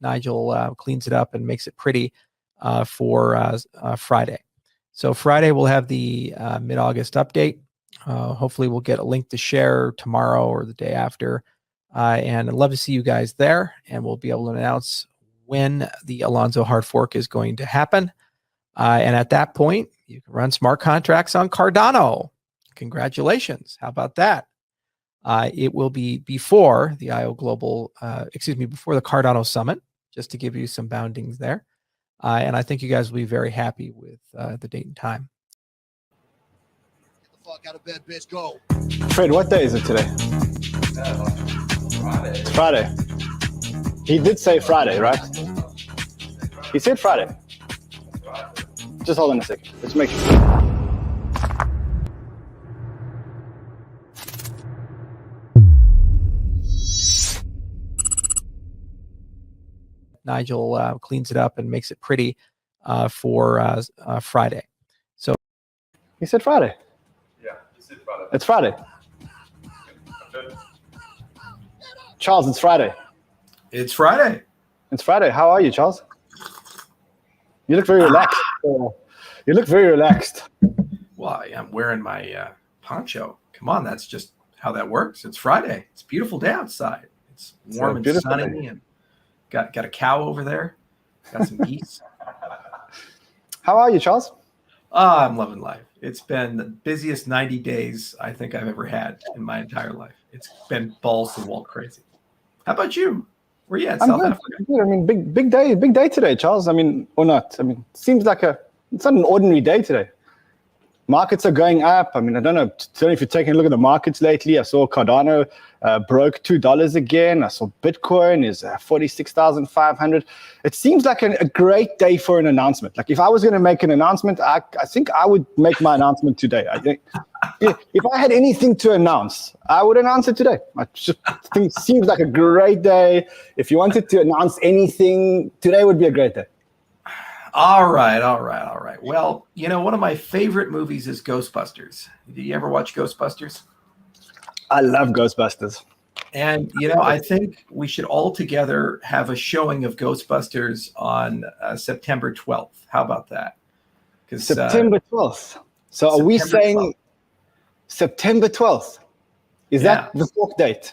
Nigel cleans it up and makes it pretty for Friday. So Friday we'll have the mid-August update. Hopefully we'll get a link to share tomorrow or the day after. And I'd love to see you guys there, and we'll be able to announce when the Alonzo hard fork is going to happen. And at that point, you can run smart contracts on Cardano. Congratulations. How about that? It will be before the IO Global, before the Cardano Summit, just to give you some boundings there. And I think you guys will be very happy with the date and time. Get the fuck out of bed, bitch. Go. Fred, what day is it today? Friday. It's Friday. He did say Friday, right? He said Friday. Just hold on a second. Let's make sure. Nigel cleans it up and makes it pretty for Friday. So He said Friday. Yeah, he said Friday. It's Friday. Charles, it's Friday. It's Friday. It's Friday. How are you, Charles? You look very relaxed. You look very relaxed. Well, I'm wearing my poncho. Come on, that's just how that works. It's Friday. It's a beautiful day outside. It's warm and sunny, and got a cow over there. Got some geese. How are you, Charles? I'm loving life. It's been the busiest 90 days I think I've ever had in my entire life. It's been balls to the wall crazy. How about you? Where are you at? South Africa? I'm good. I mean, big day today, Charles. I mean, or not. I mean, seems like it's not an ordinary day today. Markets are going up. I mean, I don't know if you're taking a look at the markets lately. I saw Cardano broke $2 again. I saw Bitcoin is 46,500. It seems like a great day for an announcement. Like if I was going to make an announcement, I think I would make my announcement today. I think if I had anything to announce, I would announce it today. I just think it seems like a great day. If you wanted to announce anything, today would be a great day. All right. Well, you know, one of my favorite movies is Ghostbusters. Did you ever watch Ghostbusters? I love Ghostbusters. And, you know, I think we should all together have a showing of Ghostbusters on September 12th. How about that? September 12th. So are we saying 12th. September 12th? Is that the fork date?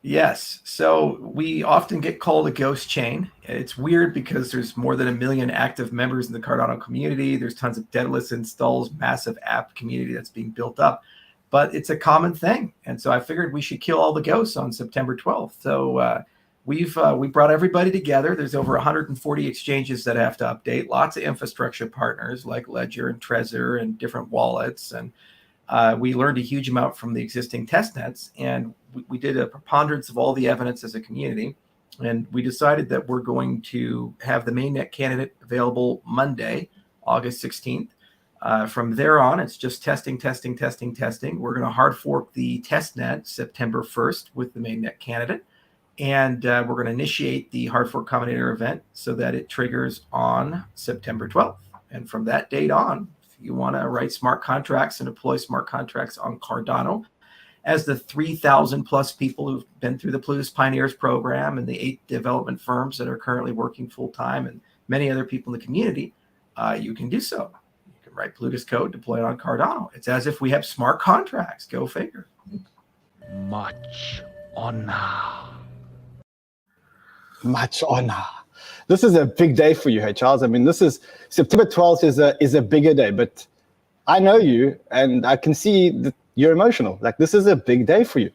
Yes. So we often get called a ghost chain. It's weird because there's more than 1 million active members in the Cardano community. There's tons of deadlifts installs, massive app community that's being built up. But it's a common thing. And so I figured we should kill all the ghosts on September 12th. So we brought everybody together. There's over 140 exchanges that have to update, lots of infrastructure partners like Ledger and Trezor and different wallets. And we learned a huge amount from the existing test nets, and we did a preponderance of all the evidence as a community. And we decided that we're going to have the mainnet candidate available Monday, August 16th. From there on, it's just testing. We're going to hard fork the testnet September 1st with the mainnet candidate. And we're going to initiate the hard fork combinator event so that it triggers on September 12th. And from that date on, you want to write smart contracts and deploy smart contracts on Cardano, as the 3,000 plus people who've been through the Plutus Pioneers program and the 8 development firms that are currently working full time and many other people in the community, you can do so. You can write Plutus code, deploy it on Cardano. It's as if we have smart contracts. Go figure. Much honor. Much honor. This is a big day for you, hey, Charles. I mean, this is September 12th is a bigger day, but I know you and I can see that you're emotional. Like, this is a big day for you.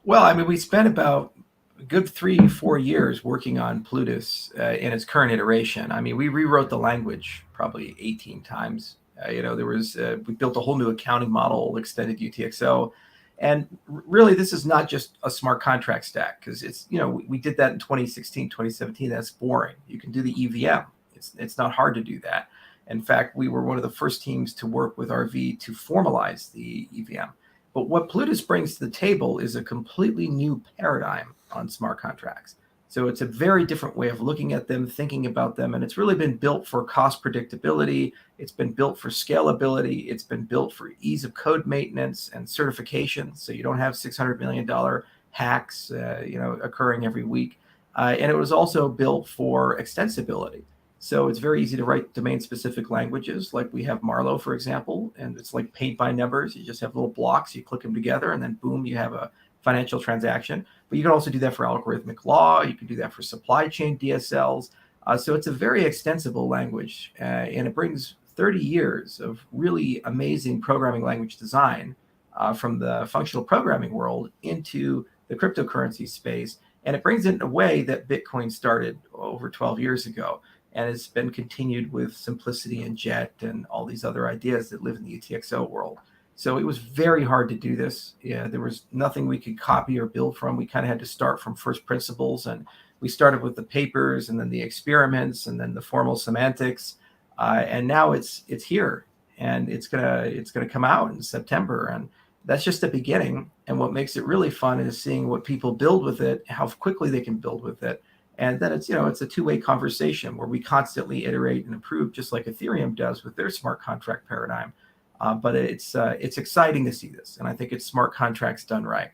Well, I mean, we spent about a good 3-4 years working on Plutus in its current iteration. I mean, we rewrote the language probably 18 times. There was we built a whole new accounting model, extended UTXO. And really, this is not just a smart contract stack, because it's, we did that in 2016, 2017. That's boring. You can do the EVM. It's not hard to do that. In fact, we were one of the first teams to work with RV to formalize the EVM. But what Plutus brings to the table is a completely new paradigm on smart contracts. So it's a very different way of looking at them, thinking about them, and it's really been built for cost predictability. It's been built for scalability. It's been built for ease of code maintenance and certification, so you don't have $600 million hacks, occurring every week. And it was also built for extensibility. So it's very easy to write domain-specific languages, like we have Marlow, for example, and it's like paint by numbers. You just have little blocks, you click them together, and then boom, you have a financial transaction. But you can also do that for algorithmic law. You can do that for supply chain DSLs. So it's a very extensible language, and it brings 30 years of really amazing programming language design from the functional programming world into the cryptocurrency space. And it brings it in a way that Bitcoin started over 12 years ago. And it's been continued with Simplicity and Jet and all these other ideas that live in the UTXO world. So it was very hard to do this. Yeah, there was nothing we could copy or build from. We kind of had to start from first principles. And we started with the papers and then the experiments and then the formal semantics. And now it's here. And it's gonna come out in September. And that's just the beginning. And what makes it really fun is seeing what people build with it, how quickly they can build with it. And then it's a two-way conversation where we constantly iterate and improve, just like Ethereum does with their smart contract paradigm. But it's exciting to see this, and I think it's smart contracts done right.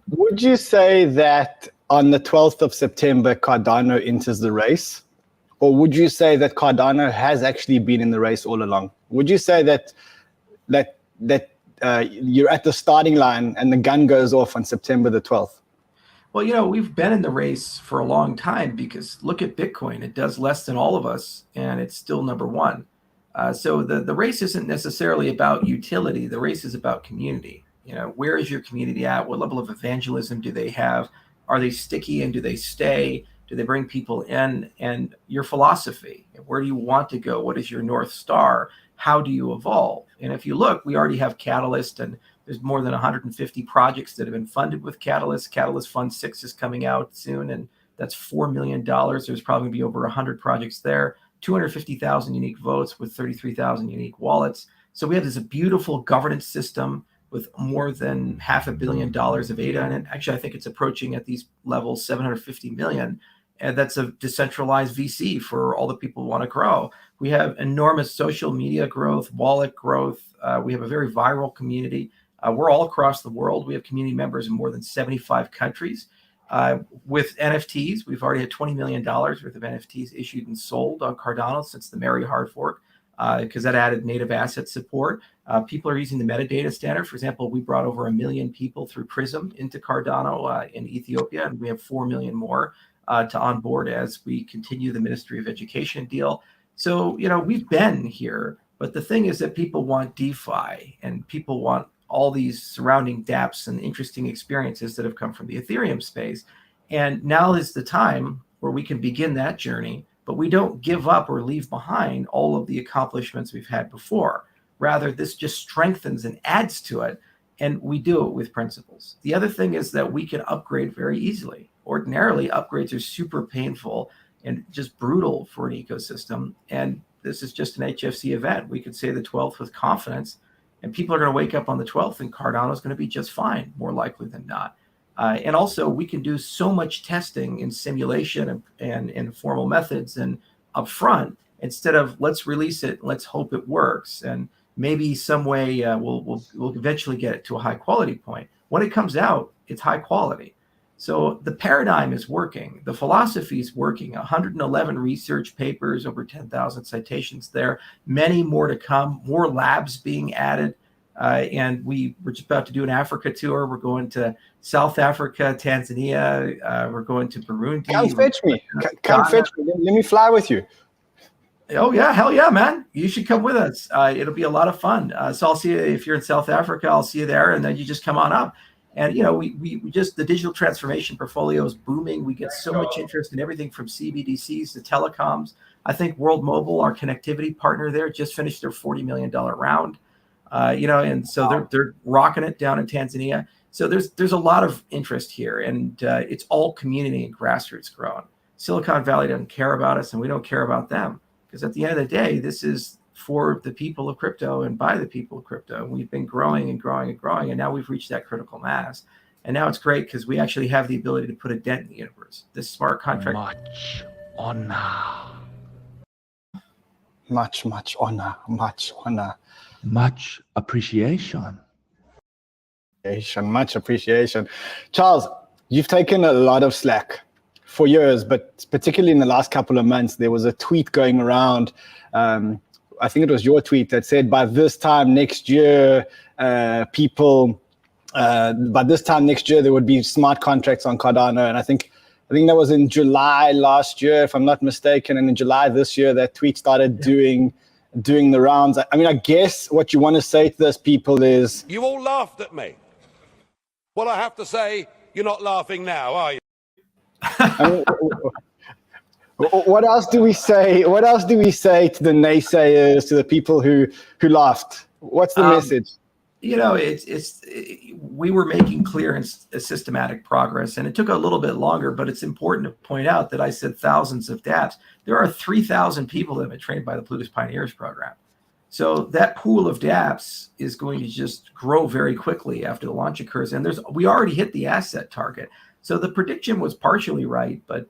Would you say that on the 12th of September, Cardano enters the race? Or would you say that Cardano has actually been in the race all along? Would you say that you're at the starting line and the gun goes off on September the 12th? Well, we've been in the race for a long time, because look at Bitcoin. It does less than all of us, and it's still number one. So the race isn't necessarily about utility. The race is about community. Where is your community at? What level of evangelism do they have? Are they sticky, and do they stay? Do they bring people in? And your philosophy, where do you want to go? What is your North Star? How do you evolve? And if you look, we already have Catalyst, and there's more than 150 projects that have been funded with Catalyst. Catalyst Fund 6 is coming out soon, and that's $4 million. There's probably going to be over 100 projects there, 250,000 unique votes with 33,000 unique wallets. So we have this beautiful governance system with more than $500 million of ADA in it. Actually, I think it's approaching at these levels 750 million. And that's a decentralized VC for all the people who want to grow. We have enormous social media growth, wallet growth. We have a very viral community. We're all across the world. We have community members in more than 75 countries. With NFTs, we've already had $20 million worth of NFTs issued and sold on Cardano since the Merry hard fork, because that added native asset support. People are using the metadata standard. For example, we brought over 1 million people through Prism into Cardano in Ethiopia, and we have 4 million more to onboard as we continue the Ministry of Education deal. So, we've been here, but the thing is that people want DeFi, and people want all these surrounding dApps and interesting experiences that have come from the Ethereum space. And now is the time where we can begin that journey, but we don't give up or leave behind all of the accomplishments we've had before. Rather, this just strengthens and adds to it, and we do it with principles. The other thing is that we can upgrade very easily. Ordinarily, upgrades are super painful and just brutal for an ecosystem. And this is just an HFC event. We could say the 12th with confidence, and people are going to wake up on the 12th and Cardano is going to be just fine, more likely than not. And also, we can do so much testing in simulation and in formal methods and upfront, instead of let's release it, let's hope it works, and maybe some way we'll eventually get it to a high quality point. When it comes out, it's high quality. So the paradigm is working. The philosophy is working. 111 research papers, over 10,000 citations there, many more to come, more labs being added. And we're just about to do an Africa tour. We're going to South Africa, Tanzania. We're going to Burundi. Come fetch me. Come fetch me. Let me fly with you. Oh, yeah. Hell yeah, man. You should come with us. It'll be a lot of fun. So I'll see you if you're in South Africa. I'll see you there. And then you just come on up. And, we just, the digital transformation portfolio is booming. We get so much interest in everything from CBDCs to telecoms. I think World Mobile, our connectivity partner there, just finished their $40 million round. And so they're rocking it down in Tanzania. So there's a lot of interest here, and it's all community and grassroots grown. Silicon Valley doesn't care about us, and we don't care about them, because at the end of the day, this is for the people of crypto and by the people of crypto. And we've been growing and growing and growing, and now we've reached that critical mass. And now it's great because we actually have the ability to put a dent in the universe. This smart contract. Much honor. Much honor. Much honor. Much appreciation. Much appreciation. Charles, you've taken a lot of slack for years, but particularly in the last couple of months, there was a tweet going around. I think it was your tweet that said by this time next year, by this time next year, there would be smart contracts on Cardano. And I think that was in July last year, if I'm not mistaken. And in July this year, that tweet started doing the rounds. I mean, I guess what you want to say to those people is, you all laughed at me. Well, I have to say, you're not laughing now, are you? I mean, what else do we say? What else do we say to the naysayers, to the people who laughed? What's the message? You know, we were making clear and systematic progress, and it took a little bit longer, but it's important to point out that I said thousands of dApps. There are 3,000 people that have been trained by the Plutus Pioneers program. So that pool of dApps is going to just grow very quickly after the launch occurs. And we already hit the asset target. So the prediction was partially right, but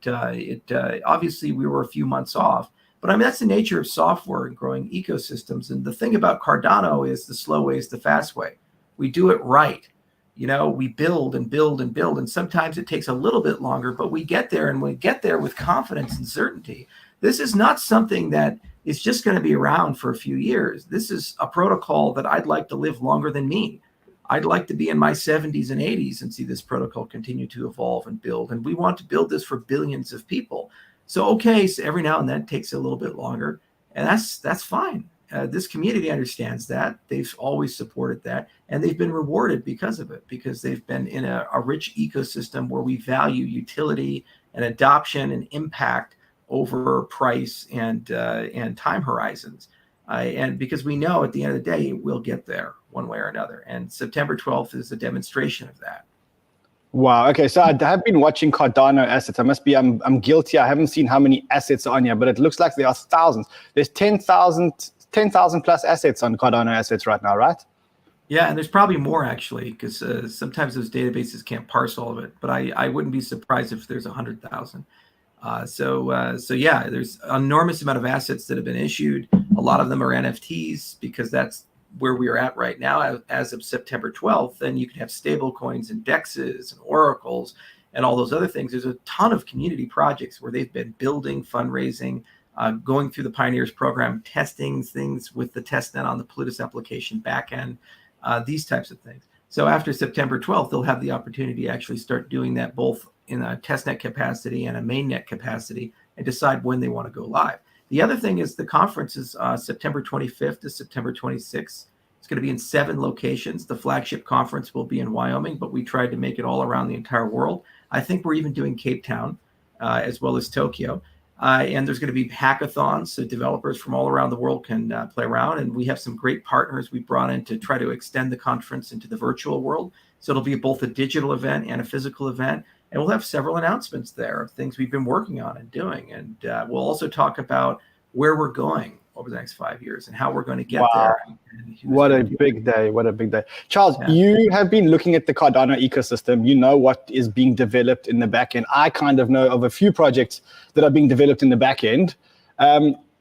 obviously we were a few months off. But I mean, that's the nature of software and growing ecosystems. And the thing about Cardano is the slow way is the fast way. We do it right. You know, we build and build and build. And sometimes it takes a little bit longer, but we get there, and we get there with confidence and certainty. This is not something that is just going to be around for a few years. This is a protocol that I'd like to live longer than me. I'd like to be in my 70s and 80s and see this protocol continue to evolve and build. And we want to build this for billions of people. So, okay, so every now and then it takes a little bit longer, and that's fine. This community understands that. They've always supported that, and they've been rewarded because of it, because they've been in a rich ecosystem where we value utility and adoption and impact over price and time horizons. And because we know at the end of the day, we'll get there one way or another. And September 12th is a demonstration of that. Wow. Okay. So I have been watching Cardano assets. I'm guilty. I haven't seen how many assets are on here, but it looks like there are thousands. There's 10,000 plus assets on Cardano assets right now, right? Yeah, and there's probably more actually, because sometimes those databases can't parse all of it. But I wouldn't be surprised if there's 100,000. So yeah, there's an enormous amount of assets that have been issued. A lot of them are NFTs because that's where we are at right now as of September 12th. And you can have stable coins and DEXs and oracles and all those other things. There's a ton of community projects where they've been building, fundraising, going through the Pioneers program, testing things with the testnet on the Plutus application backend, these types of things. So after September 12th, they'll have the opportunity to actually start doing that both in a testnet capacity and a mainnet capacity and decide when they want to go live. The other thing is the conference is September 25th to September 26th. It's going to be in 7 locations. The flagship conference will be in Wyoming, but we tried to make it all around the entire world. I think we're even doing Cape Town as well as Tokyo. And there's going to be hackathons, so developers from all around the world can play around. And we have some great partners we brought in to try to extend the conference into the virtual world. So it'll be both a digital event and a physical event. And we'll have several announcements there of things we've been working on and doing. And we'll also talk about where we're going over the next 5 years and how we're going to get there. What a big day. What a big day. Charles, you have been looking at the Cardano ecosystem. You know what is being developed in the back end. I kind of know of a few projects that are being developed in the back end.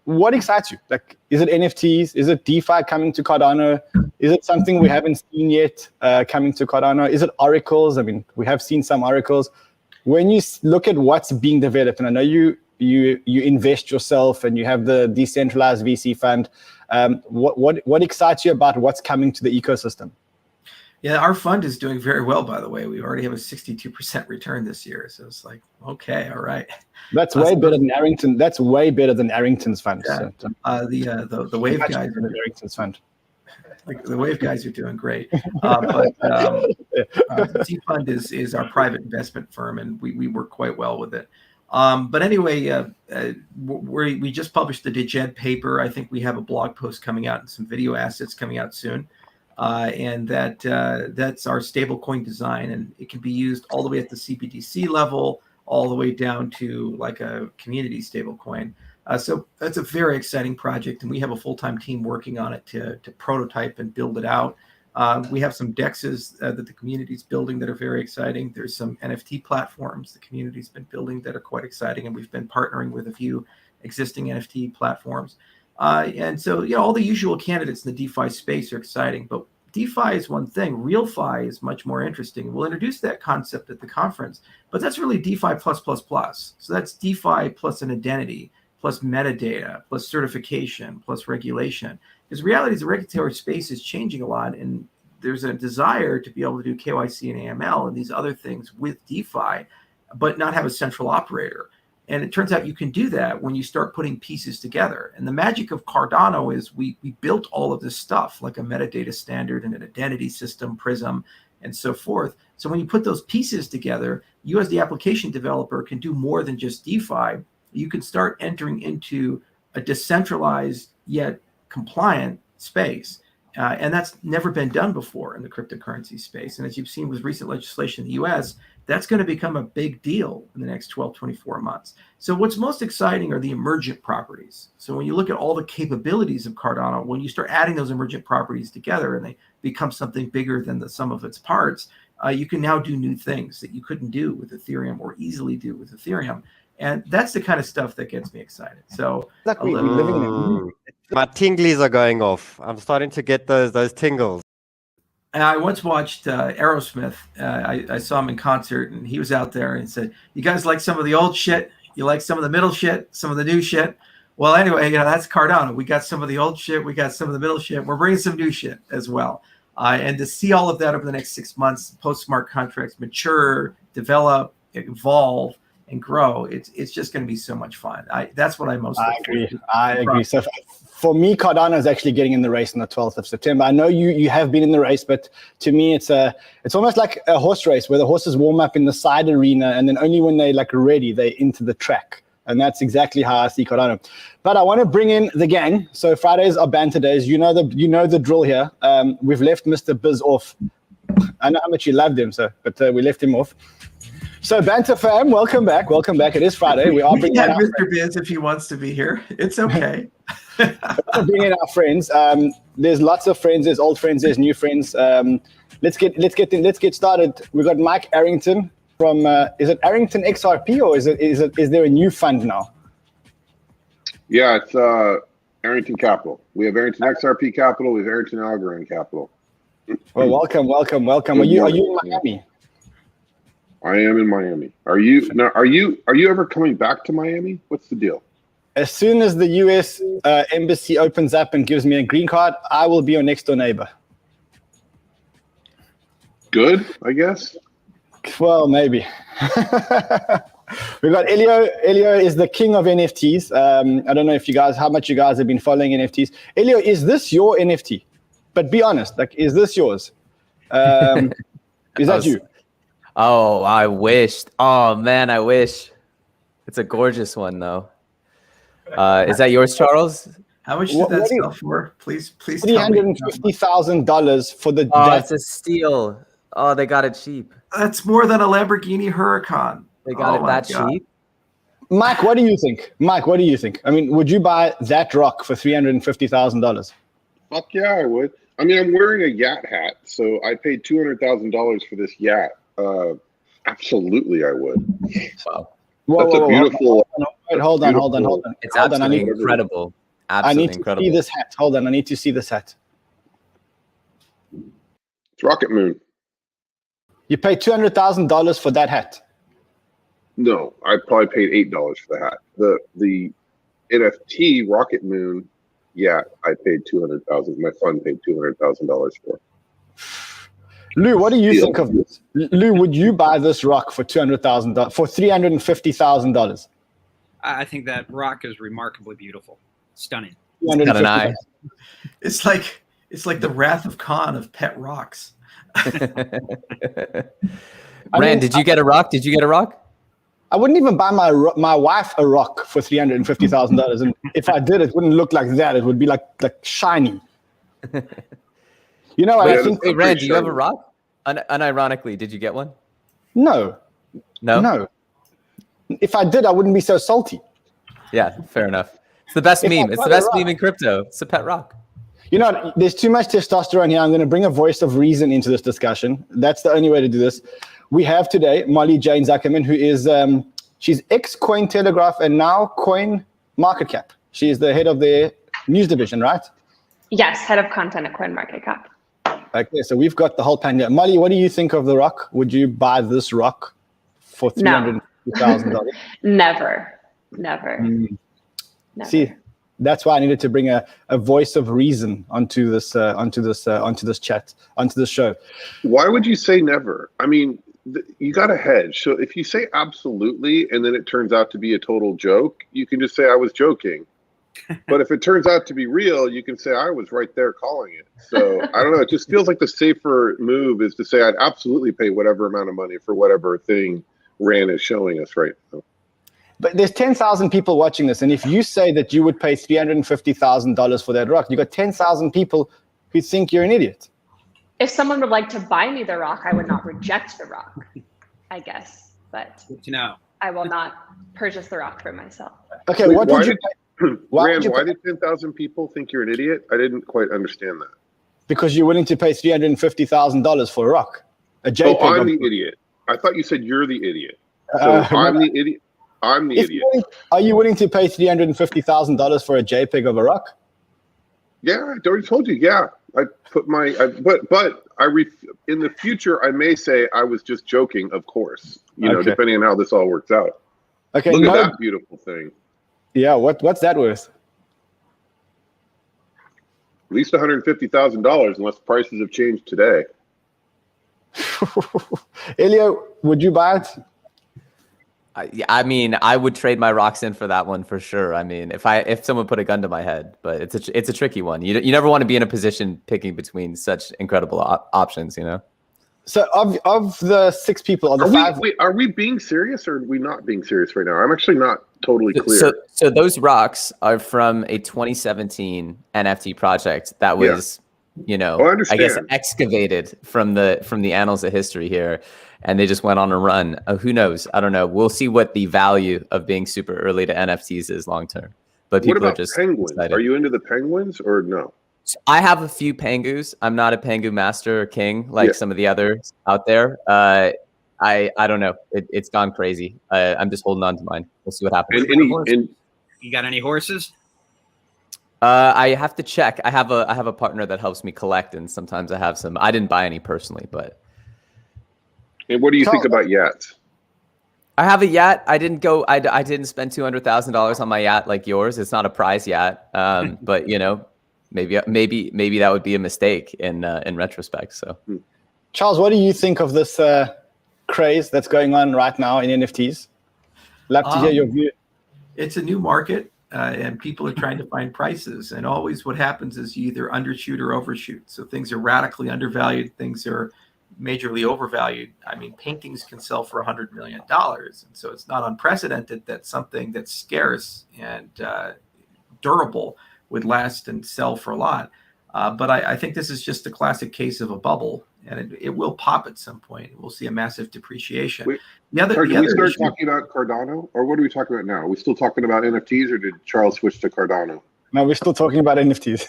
What excites you? Like, is it NFTs? Is it DeFi coming to Cardano? Is it something we haven't seen yet coming to Cardano? Is it oracles? I mean, we have seen some oracles. When you look at what's being developed, and I know you invest yourself and you have the decentralized VC fund, what excites you about what's coming to the ecosystem? Yeah, our fund is doing very well, by the way. We already have a 62% return this year. So it's like, okay, all right. That's way better than Arrington. That's way better than Arrington's fund. Yeah. So, the Wave guys are Arrington's fund. Like the Wave guys are doing great. The T Fund is our private investment firm, and we work quite well with it. But anyway, we just published the Deged paper. I think we have a blog post coming out and some video assets coming out soon. And that's our stablecoin design, and it can be used all the way at the CBDC level, all the way down to like a community stablecoin. So that's a very exciting project, and we have a full-time team working on it to prototype and build it out. We have some DEXs that the community's building that are very exciting. There's some NFT platforms the community's been building that are quite exciting, and we've been partnering with a few existing NFT platforms. And so, all the usual candidates in the DeFi space are exciting, but DeFi is one thing. RealFi is much more interesting. We'll introduce that concept at the conference, but that's really DeFi plus plus plus. So that's DeFi plus an identity, plus metadata, plus certification, plus regulation. Because reality is the regulatory space is changing a lot, and there's a desire to be able to do KYC and AML and these other things with DeFi, but not have a central operator. And it turns out you can do that when you start putting pieces together. And the magic of Cardano is we built all of this stuff, like a metadata standard and an identity system, Prism, and so forth. So when you put those pieces together, you as the application developer can do more than just DeFi. You can start entering into a decentralized yet compliant space. And that's never been done before in the cryptocurrency space. And as you've seen with recent legislation in the US, that's going to become a big deal in the next 12, 24 months. So what's most exciting are the emergent properties. So when you look at all the capabilities of Cardano, when you start adding those emergent properties together and they become something bigger than the sum of its parts, you can now do new things that you couldn't do with Ethereum or easily do with Ethereum. And that's the kind of stuff that gets me excited. So Like we're living in a My tinglies are going off. I'm starting to get those tingles. And I once watched Aerosmith. I saw him in concert, and he was out there and said, "You guys like some of the old shit? You like some of the middle shit? Some of the new shit?" Well, anyway, that's Cardano. We got some of the old shit. We got some of the middle shit. We're bringing some new shit as well. And to see all of that over the next 6 months, post smart contracts mature, develop, evolve, and grow, it's just going to be so much fun. That's what I most look forward to. I agree. So for me, Cardano is actually getting in the race on the 12th of September. I know you have been in the race, but to me, it's almost like a horse race where the horses warm up in the side arena, and then only when they're like ready, they into the track. And that's exactly how I see Cardano. But I want to bring in the gang. So Fridays are banter days. You know the drill here. We've left Mr. Biz off. I know how much you loved him, but we left him off. So Banter fam, welcome back. Welcome back. It is Friday. We are bringing in Mr. Biz if he wants to be here. It's okay. We're bringing in our friends. There's lots of friends. There's old friends. There's new friends. Let's get started. We've got Mike Arrington from. Is it Arrington XRP or is there a new fund now? Yeah, it's Arrington Capital. We have Arrington XRP Capital. We have Arrington Algorand Capital. Well, welcome. Are you in Miami? I am in Miami. Are you ever coming back to Miami? What's the deal? As soon as the U.S. Embassy opens up and gives me a green card, I will be your next door neighbor. Good, I guess. Well, maybe. We've got Elio. Elio is the king of NFTs. I don't know how much you guys have been following NFTs. Elio, is this your NFT? But be honest, is this yours? Is that you? Oh, I wish. Oh man, I wish. It's a gorgeous one though. Is that yours, Charles? How much did that sell for? Please tell me. $350,000 for the. Oh, it's a steal. Oh, they got it cheap. That's more than a Lamborghini Huracan. They got it that cheap. Mike, what do you think? I mean, would you buy that rock for $350,000? Fuck yeah, I would. I mean, I'm wearing a yacht hat, so I paid $200,000 for this yacht. Absolutely, I would. Wow. That's a beautiful. Hold on. It's absolutely incredible. I need to see this hat. Hold on, I need to see this hat. It's Rocket Moon. You paid $200,000 for that hat? No, I probably paid $8 for the hat. The NFT Rocket Moon, yeah, I paid $200,000. My fund paid $200,000 for. Lou, what do you think of this? Lou, would you buy this rock for $200,000 for $350,000? I think that rock is remarkably beautiful, stunning. It's got an eye. It's like the Wrath of Khan of pet rocks. Rand, did you get a rock? I wouldn't even buy my wife a rock for $350,000, and if I did, it wouldn't look like that. It would be like shiny. You know, I think. Wait, Rand, do you have a rock? Unironically, did you get one? No. If I did, I wouldn't be so salty. Yeah, fair enough. It's the best meme. It's the best meme in crypto. It's a pet rock. You know, there's too much testosterone here. I'm going to bring a voice of reason into this discussion. That's the only way to do this. We have today Molly Jane Zuckerman, who is she's ex-Cointelegraph and now Coin Market Cap. She is the head of their news division, right? Yes, head of content at Coin Market Cap. Okay, so we've got the whole pan here. Molly, what do you think of the rock? Would you buy this rock for $350,000? Never. Never. See, that's why I needed to bring a voice of reason onto this chat, onto this show. Why would you say never? I mean, you got to hedge. So if you say absolutely and then it turns out to be a total joke, you can just say I was joking. But if it turns out to be real, you can say I was right there calling it. So I don't know. It just feels like the safer move is to say I'd absolutely pay whatever amount of money for whatever thing Rand is showing us right now. But there's 10,000 people watching this, and if you say that you would pay $350,000 for that rock, you got 10,000 people who think you're an idiot. If someone would like to buy me the rock, I would not reject the rock, I guess. But Good to know. I will not purchase the rock for myself. Okay, Wait, what would you pay? Rand, why did 10,000 people think you're an idiot? I didn't quite understand that. Because you're willing to pay $350,000 for a rock. A JPEG. Oh, I'm the idiot. I thought you said you're the idiot. So I'm the idiot. I'm the idiot. Are you willing to pay $350,000 for a JPEG of a rock? Yeah, I already told you. Yeah, I put my. In the future, I may say I was just joking. Of course, you know, depending on how this all works out. Okay, look at that beautiful thing. Yeah, what's that worth? At least $150,000, unless prices have changed today. Elio, would you buy it? I mean, I would trade my rocks in for that one for sure. I mean, if someone put a gun to my head, but it's a tricky one. You never want to be in a position picking between such incredible options, you know. So of the 6 people, or the 5. Are we being serious or are we not being serious right now? I'm actually not totally clear. So those rocks are from a 2017 NFT project that was, you know, I guess excavated from the annals of history here, and they just went on a run. Who knows? I don't know. We'll see what the value of being super early to NFTs is long term. But people what about are just penguins? excited. Are you into the penguins or no? I have a few Pengus. I'm not a Pengu master or king like some of the others out there. I don't know. It's gone crazy. I'm just holding on to mine. We'll see what happens. You got any horses? I have to check. I have a partner that helps me collect, and sometimes I have some. I didn't buy any personally, but. And what do you think about yachts? I have a yacht. I didn't go. I didn't spend $200,000 on my yacht like yours. It's not a prize yacht, but you know. Maybe that would be a mistake in retrospect. So, Charles, what do you think of this craze that's going on right now in NFTs? Love to hear your view. It's a new market, and people are trying to find prices. And always, what happens is you either undershoot or overshoot. So things are radically undervalued. Things are majorly overvalued. I mean, paintings can sell for $100 million, and so it's not unprecedented that something that's scarce and durable would last and sell for a lot. But I think this is just a classic case of a bubble, and it will pop at some point. We'll see a massive depreciation. Wait, can we start talking about Cardano, or what are we talking about now? Are we still talking about NFTs, or did Charles switch to Cardano? No, we're still talking about NFTs.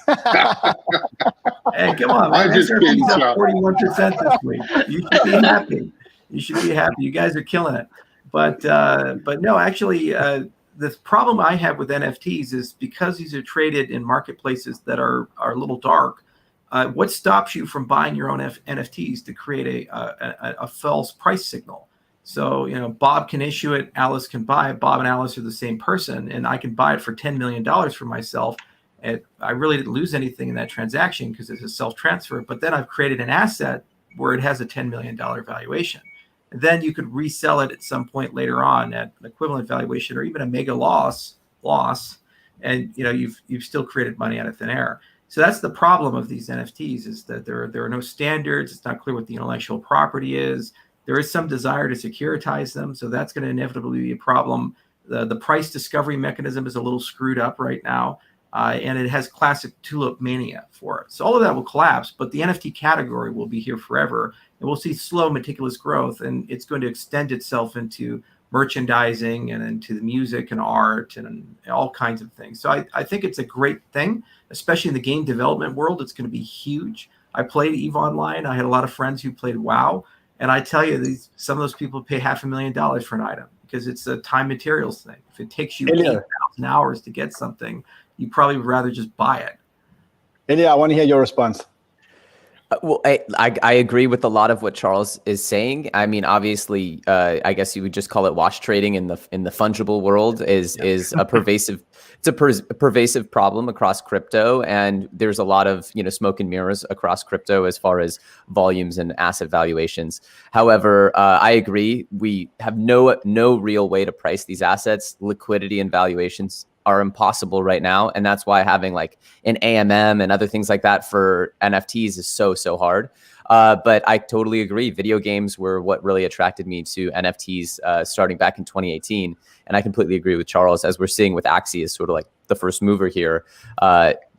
Hey, come on. I'm just kidding, 41% this week. You should be happy. You should be happy. You guys are killing it. But no, actually, the problem I have with NFTs is because these are traded in marketplaces that are a little dark. What stops you from buying your own NFTs to create a false price signal? So, you know, Bob can issue it, Alice can buy it. Bob and Alice are the same person, and I can buy it for $10 million for myself. And I really didn't lose anything in that transaction because it's a self-transfer. But then I've created an asset where it has a $10 million valuation. And then you could resell it at some point later on at an equivalent valuation or even a mega loss, and you know you've still created money out of thin air. So that's the problem of these NFTs, is that there are no standards. It's not clear what the intellectual property is. There is some desire to securitize them, so that's going to inevitably be a problem. The price discovery mechanism is a little screwed up right now, and it has classic tulip mania for it. So all of that will collapse, but the NFT category will be here forever. And we'll see slow, meticulous growth, and it's going to extend itself into merchandising and into the music and art and all kinds of things. So I think it's a great thing, especially in the game development world. It's going to be huge. I played EVE Online. I had a lot of friends who played WoW, and I tell you, some of those people pay $500,000 for an item because it's a time materials thing. If it takes you 8,000 hours to get something, you probably would rather just buy it. Ilya, I want to hear your response. Well, I agree with a lot of what Charles is saying. I mean, obviously, I guess you would just call it wash trading in the fungible world is a pervasive. It's a pervasive problem across crypto, and there's a lot of smoke and mirrors across crypto as far as volumes and asset valuations. However, I agree. We have no real way to price these assets. Liquidity and valuations are impossible right now, and that's why having like an AMM and other things like that for NFTs is so hard. But I totally agree. Video games were what really attracted me to NFTs starting back in 2018, and I completely agree with Charles. As we're seeing with Axie as sort of like the first mover here,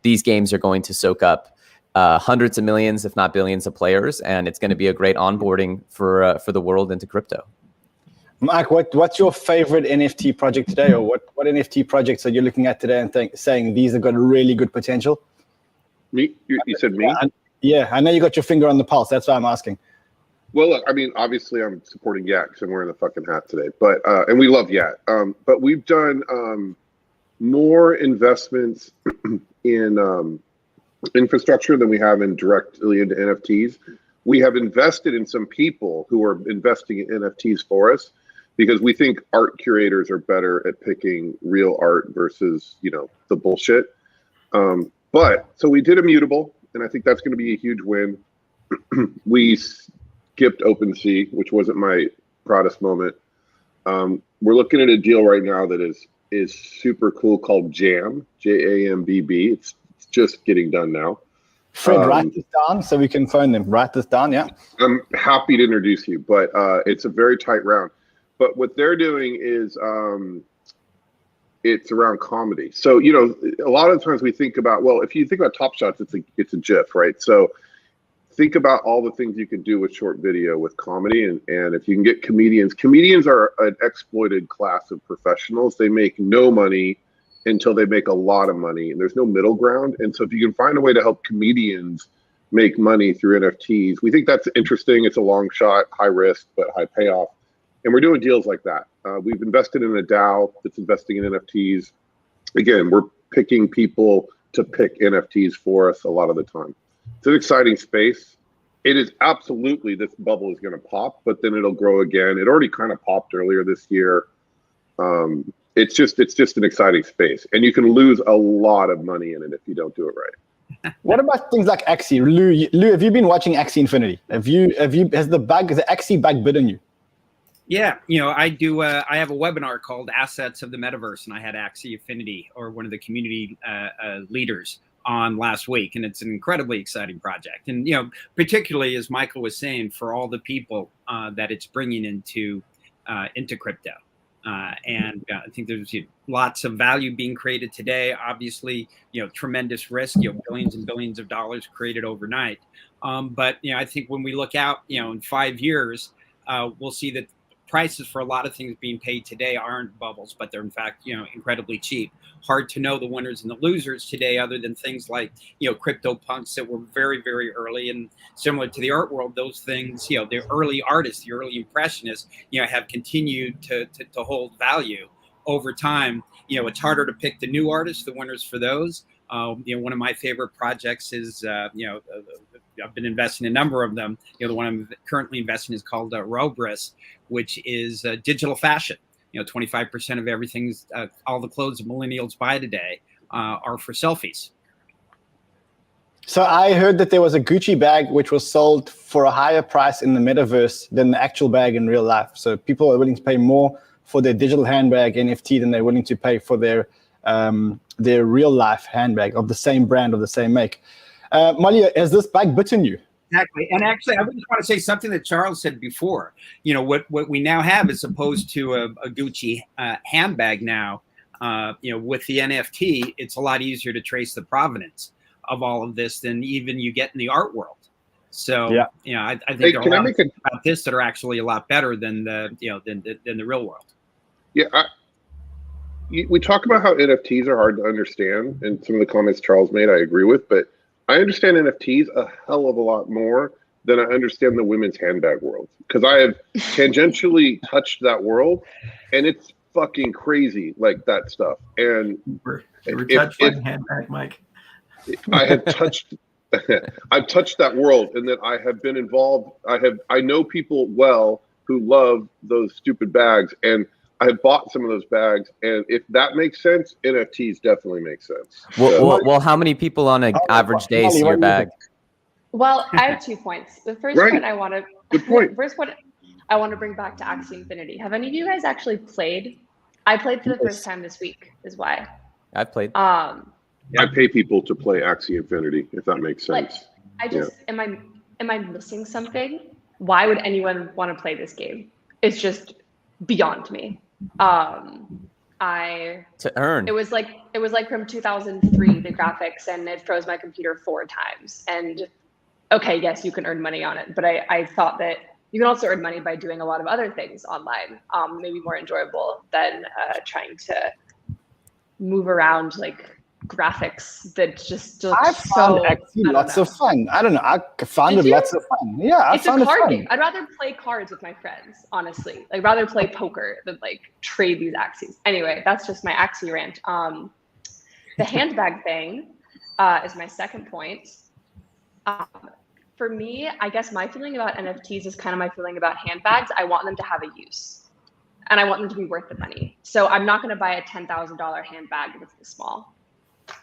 these games are going to soak up hundreds of millions, if not billions, of players, and it's going to be a great onboarding for the world into crypto. Mike, what's your favorite NFT project today, or what NFT projects are you looking at today and saying these have got really good potential? Me? You said me? Yeah, I know you got your finger on the pulse. That's why I'm asking. Well, look, I mean, obviously I'm supporting Yak because I'm wearing the fucking hat today, but and we love Yak. But we've done more investments in infrastructure than we have in directly into NFTs. We have invested in some people who are investing in NFTs for us, because we think art curators are better at picking real art versus, the bullshit. But so we did Immutable, and I think that's going to be a huge win. We skipped OpenSea, which wasn't my proudest moment. We're looking at a deal right now that is super cool called Jam, JAMBB. It's just getting done now. Fred, write this down so we can phone them. Write this down, yeah. I'm happy to introduce you, but it's a very tight round. But what they're doing is it's around comedy. So, a lot of times we think about, well, if you think about Top Shots, it's a GIF, right? So think about all the things you can do with short video with comedy. And if you can get comedians are an exploited class of professionals. They make no money until they make a lot of money, and there's no middle ground. And so if you can find a way to help comedians make money through NFTs, we think that's interesting. It's a long shot, high risk, but high payoff. And we're doing deals like that. We've invested in a DAO that's investing in NFTs. Again, we're picking people to pick NFTs for us a lot of the time. It's an exciting space. It is absolutely, this bubble is going to pop, but then it'll grow again. It already kind of popped earlier this year. It's just an exciting space, and you can lose a lot of money in it if you don't do it right. What about things like Axie? Lou, have you been watching Axie Infinity? Has the Axie bug bitten you? Yeah, I do. I have a webinar called Assets of the Metaverse, and I had Axie Infinity, or one of the community leaders, on last week, and it's an incredibly exciting project. And particularly as Michael was saying, for all the people that it's bringing into crypto. And I think there's lots of value being created today. Obviously, tremendous risk, billions and billions of dollars created overnight. But I think when we look out, in 5 years, we'll see that prices for a lot of things being paid today aren't bubbles, but they're in fact, incredibly cheap. Hard to know the winners and the losers today, other than things like, crypto punks that were very, very early, and similar to the art world, those things, the early artists, the early impressionists, have continued to hold value over time. It's harder to pick the new artists, the winners for those. One of my favorite projects is, I've been investing in a number of them. The one I'm currently investing in is called Robris, which is digital fashion. 25% of everything's, all the clothes that millennials buy today are for selfies. So I heard that there was a Gucci bag which was sold for a higher price in the metaverse than the actual bag in real life. So people are willing to pay more for their digital handbag NFT than they're willing to pay for their real life handbag of the same brand, of the same make. Molly, has this bag bitten you? Exactly. And actually, I just want to say something that Charles said before. What we now have, as opposed to a Gucci handbag now, with the NFT, it's a lot easier to trace the provenance of all of this than even you get in the art world. So, I think there are a lot of things about this that are actually a lot better than the real world. Yeah. We talk about how NFTs are hard to understand, and some of the comments Charles made, I agree with, but I understand NFTs a hell of a lot more than I understand the women's handbag world, because I have tangentially touched that world, and it's fucking crazy, like that stuff. And you were touched by the handbag, Mike. I have touched I've touched that world, and that I have been involved. I know people well who love those stupid bags, and I have bought some of those bags. And if that makes sense, NFTs definitely make sense. Well, how many people on an average day see your bag? Well, I have 2 points. The first point I want to I want to bring back to Axie Infinity. Have any of you guys actually played? I played for the first time this week, is why. I've played. I pay people to play Axie Infinity, if that makes sense. Like, am I missing something? Why would anyone want to play this game? It's just beyond me. To earn. It was like from 2003, the graphics, and it froze my computer 4 times. And okay, yes, you can earn money on it, but I thought that you can also earn money by doing a lot of other things online, maybe more enjoyable than trying to move around like graphics that just look I found actually lots of fun. I don't know. I found it lots of fun. Yeah, it's a card game. I'd rather play cards with my friends, honestly. I'd rather play poker than like trade these Axies. Anyway, that's just my Axie rant. The handbag thing is my second point. For me, I guess my feeling about NFTs is kind of my feeling about handbags. I want them to have a use, and I want them to be worth the money. So I'm not going to buy a $10,000 handbag that's this small.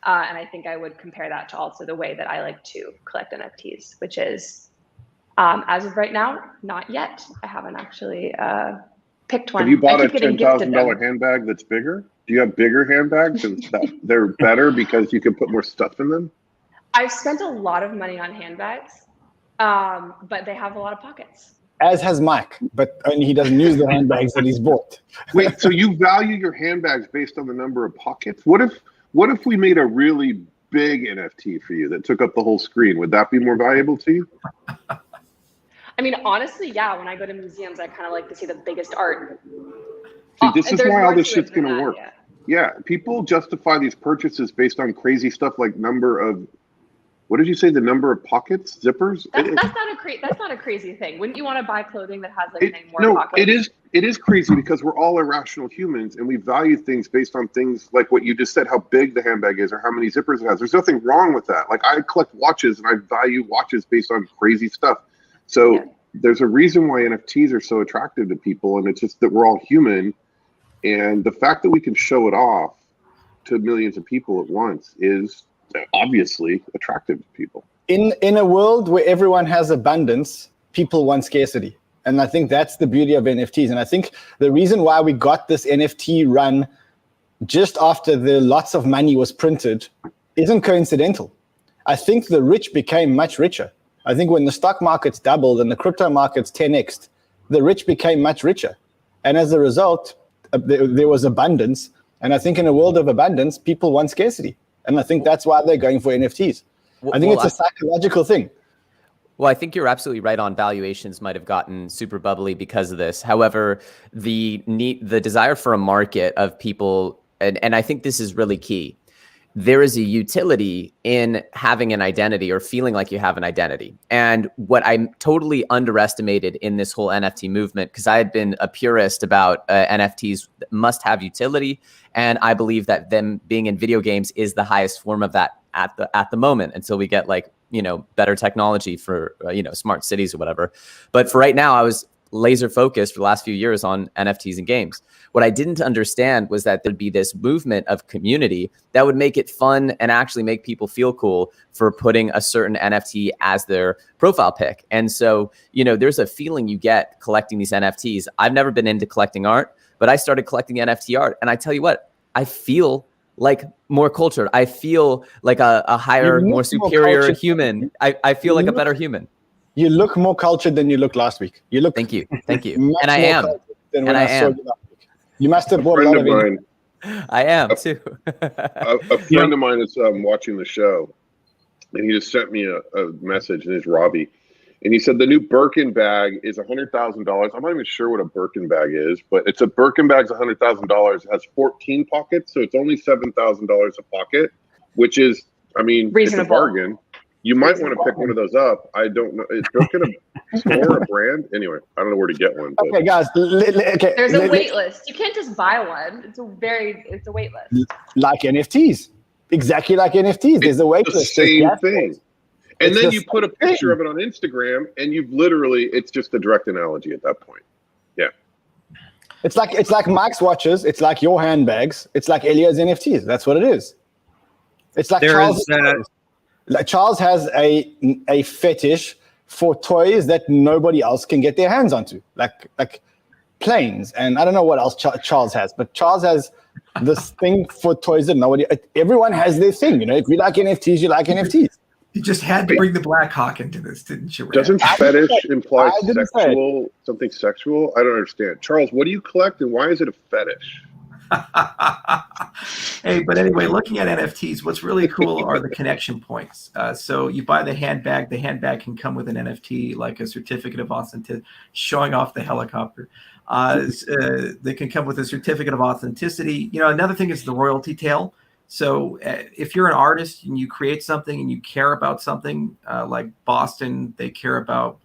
And I think I would compare that to also the way that I like to collect NFTs, which is, as of right now, not yet. I haven't actually picked one. Have you bought a $10,000 handbag that's bigger? Do you have bigger handbags and they're better because you can put more stuff in them? I've spent a lot of money on handbags, but they have a lot of pockets. As has Mike, but only he doesn't use the handbags that he's bought. Wait, so you value your handbags based on the number of pockets? What if we made a really big NFT for you that took up the whole screen? Would that be more valuable to you? I mean, honestly, yeah. When I go to museums, I kind of like to see the biggest art. See, this is why all this shit's going to work. Yeah, people justify these purchases based on crazy stuff like number of, what did you say, the number of pockets, zippers? That's not a crazy thing. Wouldn't you want to buy clothing that has like more pockets? It is crazy because we're all irrational humans and we value things based on things like what you just said, how big the handbag is or how many zippers it has. There's nothing wrong with that. Like I collect watches and I value watches based on crazy stuff. So there's a reason why NFTs are so attractive to people, and it's just that we're all human. And the fact that we can show it off to millions of people at once is obviously attractive to people. In a world where everyone has abundance, people want scarcity. And I think that's the beauty of NFTs. And I think the reason why we got this NFT run just after the lots of money was printed isn't coincidental. I think the rich became much richer. I think when the stock markets doubled and the crypto markets 10x'd, the rich became much richer. And as a result, there was abundance. And I think in a world of abundance, people want scarcity. And I think that's why they're going for NFTs. I think it's a psychological thing. Well, I think you're absolutely right on valuations might have gotten super bubbly because of this. However, the desire for a market of people, and I think this is really key, there is a utility in having an identity or feeling like you have an identity. And what I totally underestimated in this whole NFT movement, because I had been a purist about NFTs must have utility. And I believe that them being in video games is the highest form of that at the moment until we get like, better technology for, smart cities or whatever. But for right now, I was laser focused for the last few years on NFTs and games. What I didn't understand was that there'd be this movement of community that would make it fun and actually make people feel cool for putting a certain NFT as their profile pic. And so, there's a feeling you get collecting these NFTs. I've never been into collecting art, but I started collecting NFT art. And I tell you what, I feel like more cultured. I feel like a higher, more superior human. I feel like a better human. You look more cultured than you looked last week. You look. Thank you. And I am. And I am. You must have bought a lot of mine. I am too. a friend of mine is watching the show, and he just sent me a message, and it's Robbie. And he said the new Birkin bag is $100,000. I'm not even sure what a Birkin bag is, but it's a Birkin bag's $100,000. It has 14 pockets, so it's only $7,000 a pocket, which is, reasonable. It's a bargain. You might want to pick one of those up. I don't know. Is Birkin a store, a brand? Anyway, I don't know where to get one. Okay, guys. There's a wait list. You can't just buy one. It's a wait list. Like NFTs. Exactly like NFTs. There's a wait list. Same thing. And It's then the you put a same picture thing. of it on Instagram, and you've literally, it's just a direct analogy at that point. Yeah. It's like Mike's watches. It's like your handbags. It's like Elio's NFTs. That's what it is. It's like Charles has a fetish for toys that nobody else can get their hands onto, like planes, and I don't know what else Charles has, but Charles has this thing for toys that everyone has their thing. You know, if you like NFTs, you like NFTs. You just had to bring the Black Hawk into this, didn't you, Rand? Doesn't fetish imply something sexual? I don't understand. Charles, what do you collect, and why is it a fetish? Hey, but anyway, looking at NFTs, what's really cool are the connection points. So you buy the handbag can come with an NFT, like a certificate of authenticity, showing off the helicopter. They can come with a certificate of authenticity. You know, another thing is the royalty tail. So if you're an artist and you create something and you care about something, like Boston, they care about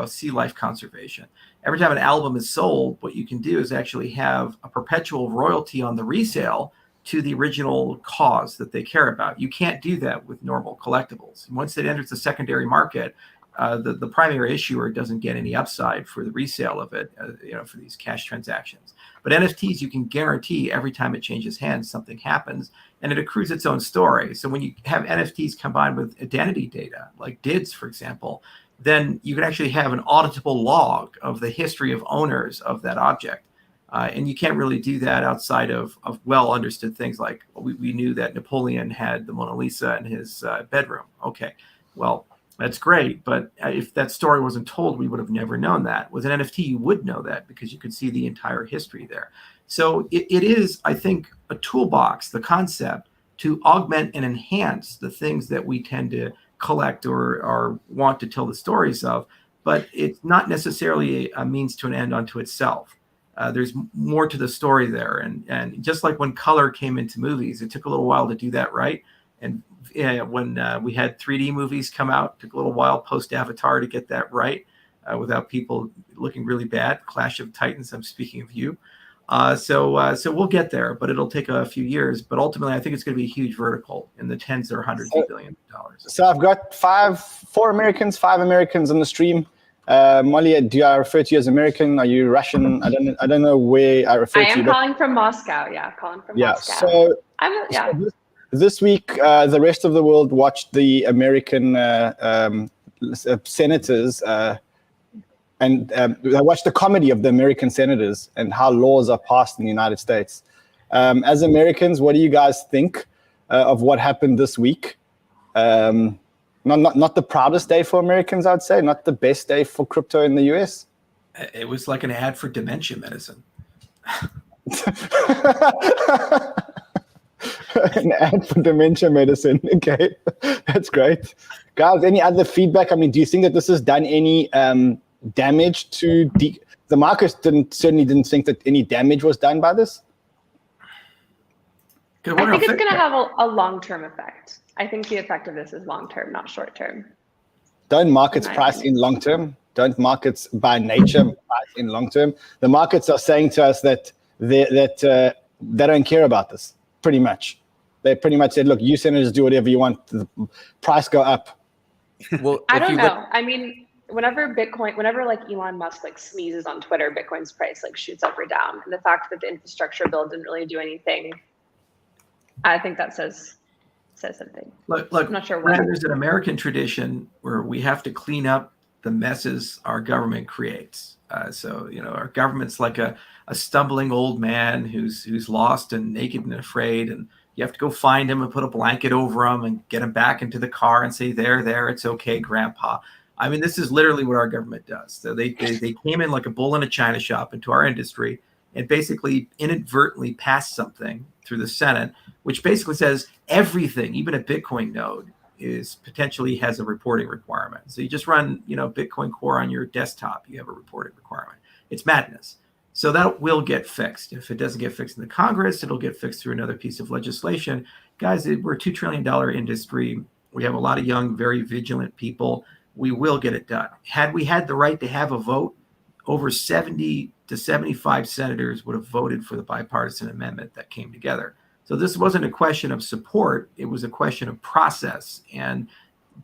sea life conservation. Every time an album is sold, what you can do is actually have a perpetual royalty on the resale to the original cause that they care about. You can't do that with normal collectibles. Once it enters the secondary market, the primary issuer doesn't get any upside for the resale of it, for these cash transactions. But NFTs, you can guarantee every time it changes hands, something happens, and it accrues its own story. So when you have NFTs combined with identity data, like DIDs, for example, then you can actually have an auditable log of the history of owners of that object. And you can't really do that outside of well understood things like we knew that Napoleon had the Mona Lisa in his bedroom. Okay, well, that's great. But if that story wasn't told, we would have never known that. With an NFT, you would know that because you could see the entire history there. So it is, I think, a toolbox, the concept, to augment and enhance the things that we tend to collect or want to tell the stories of, but it's not necessarily a means to an end unto itself. There's more to the story there. And just like when color came into movies, it took a little while to do that right. And when we had 3D movies come out, it took a little while post Avatar to get that right without people looking really bad. Clash of Titans, I'm speaking of you. So we'll get there, but it'll take a few years. But ultimately, I think it's going to be a huge vertical in the tens or hundreds of billions of dollars. So I've got five Americans on the stream. Molly, do I refer to you as American? Are you Russian? I don't know where I refer to you. I am calling from Moscow. Yeah, calling from Moscow. So this week, the rest of the world watched the American senators. And I watched the comedy of the American senators and how laws are passed in the United States. As Americans, what do you guys think of what happened this week? Not the proudest day for Americans, I'd say. Not the best day for crypto in the US. It was like an ad for dementia medicine. An ad for dementia medicine. Okay, that's great. Guys, any other feedback? I mean, do you think that this has done any damage to the markets? Certainly didn't think that any damage was done by this. I think it's going to have a long-term effect. I think the effect of this is long-term, not short-term. Don't markets price in long-term? Don't markets by nature price in long-term? The markets are saying to us that they don't care about this, pretty much. They pretty much said, look, you senators do whatever you want. The price go up. Well, I don't know. I mean, whenever like Elon Musk like sneezes on Twitter, Bitcoin's price like shoots up or down. And the fact that the infrastructure bill didn't really do anything, I think that says something. Look, I'm not sure why. There's an American tradition where we have to clean up the messes our government creates. So, our government's like a stumbling old man who's lost and naked and afraid, and you have to go find him and put a blanket over him and get him back into the car and say, there, it's okay, Grandpa. I mean, this is literally what our government does. So they came in like a bull in a china shop into our industry and basically inadvertently passed something through the Senate, which basically says everything, even a Bitcoin node, potentially has a reporting requirement. So you just run, Bitcoin Core on your desktop, you have a reporting requirement. It's madness. So that will get fixed. If it doesn't get fixed in the Congress, it'll get fixed through another piece of legislation. Guys, we're a $2 trillion industry. We have a lot of young, very vigilant people. We will get it done. Had we had the right to have a vote, over 70 to 75 senators would have voted for the bipartisan amendment that came together. So this wasn't a question of support. It was a question of process. And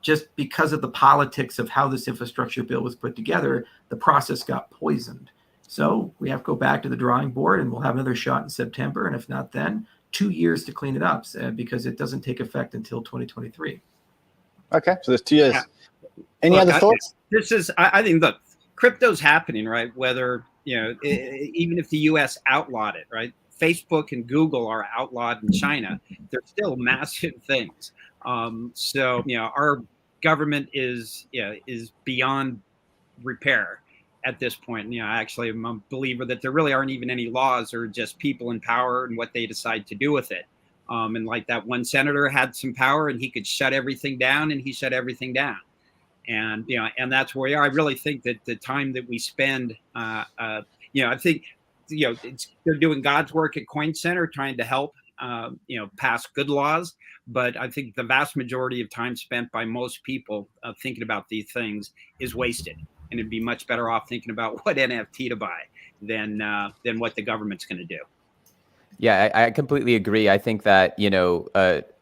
just because of the politics of how this infrastructure bill was put together, the process got poisoned. So we have to go back to the drawing board, and we'll have another shot in September. And if not then, 2 years to clean it up because it doesn't take effect until 2023. Okay, so there's 2 years. Yeah. Any other thoughts? I think, look, crypto's happening, right? Whether, even if the U.S. outlawed it, right? Facebook and Google are outlawed in China. They're still massive things. So, our government is beyond repair at this point. Actually, I'm a believer that there really aren't even any laws, or just people in power and what they decide to do with it. And like that one senator had some power and he could shut everything down, and he shut everything down. And, and that's where we are. I really think that the time that we spend, I think, they're doing God's work at Coin Center, trying to help, pass good laws. But I think the vast majority of time spent by most people thinking about these things is wasted. And it'd be much better off thinking about what NFT to buy than what the government's going to do. Yeah, I completely agree. I think that,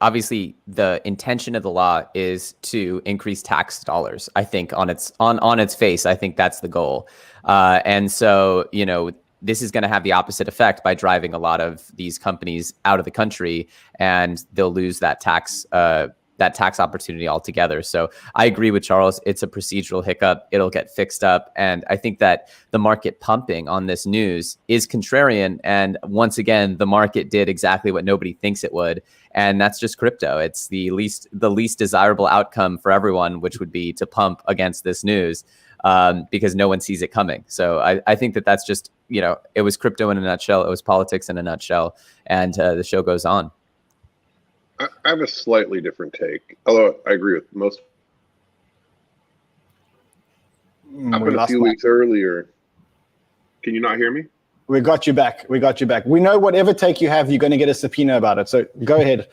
obviously the intention of the law is to increase tax dollars. I think on its face, I think that's the goal. And so, this is going to have the opposite effect by driving a lot of these companies out of the country, and they'll lose that tax opportunity altogether. So I agree with Charles. It's a procedural hiccup. It'll get fixed up. And I think that the market pumping on this news is contrarian. And once again, the market did exactly what nobody thinks it would. And that's just crypto. It's the least desirable outcome for everyone, which would be to pump against this news because no one sees it coming. So I think that that's just, it was crypto in a nutshell. It was politics in a nutshell. And the show goes on. I have a slightly different take, although I agree with most. Happened a few weeks earlier. Can you not hear me? We got you back. We know whatever take you have, you're going to get a subpoena about it. So go ahead.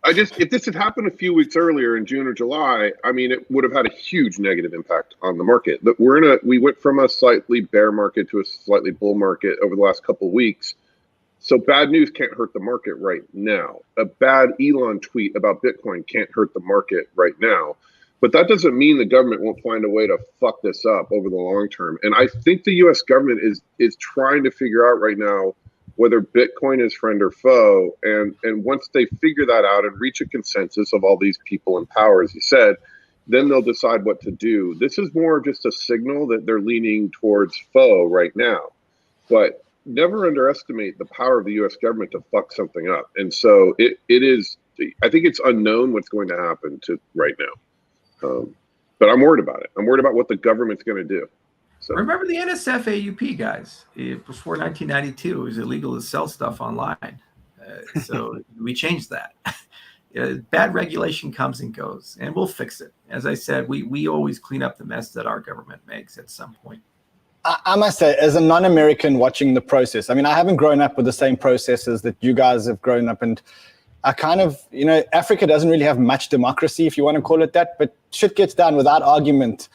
If this had happened a few weeks earlier in June or July, I mean, it would have had a huge negative impact on the market. But we went from a slightly bear market to a slightly bull market over the last couple of weeks. So bad news can't hurt the market right now. A bad Elon tweet about Bitcoin can't hurt the market right now. But that doesn't mean the government won't find a way to fuck this up over the long term. And I think the U.S. government is trying to figure out right now whether Bitcoin is friend or foe. And once they figure that out and reach a consensus of all these people in power, as you said, then they'll decide what to do. This is more just a signal that they're leaning towards foe right now. But never underestimate the power of the U.S. government to fuck something up. And so it is, I think it's unknown what's going to happen right now. But I'm worried about it. I'm worried about what the government's going to do. So remember the NSF AUP, guys. Before 1992, it was illegal to sell stuff online. So we changed that. Bad regulation comes and goes, and we'll fix it. As I said, we always clean up the mess that our government makes at some point. I must say, as a non-American watching the process, I mean, I haven't grown up with the same processes that you guys have grown up, and I kind of, Africa doesn't really have much democracy, if you want to call it that, but shit gets done without argument.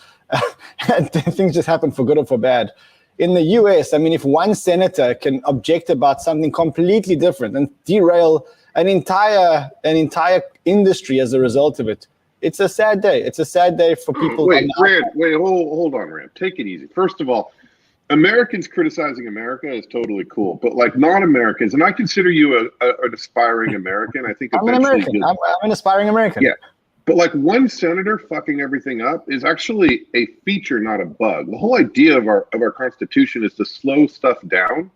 And things just happen for good or for bad. In the US, I mean, if one senator can object about something completely different and derail an entire industry as a result of it, it's a sad day. It's a sad day for people. Hold on, Rand. Take it easy. First of all, Americans criticizing America is totally cool, but like non-Americans, and I consider you an aspiring American. I think I'm an American. I'm an aspiring American. Yeah, but like one senator fucking everything up is actually a feature, not a bug. The whole idea of our Constitution is to slow stuff down,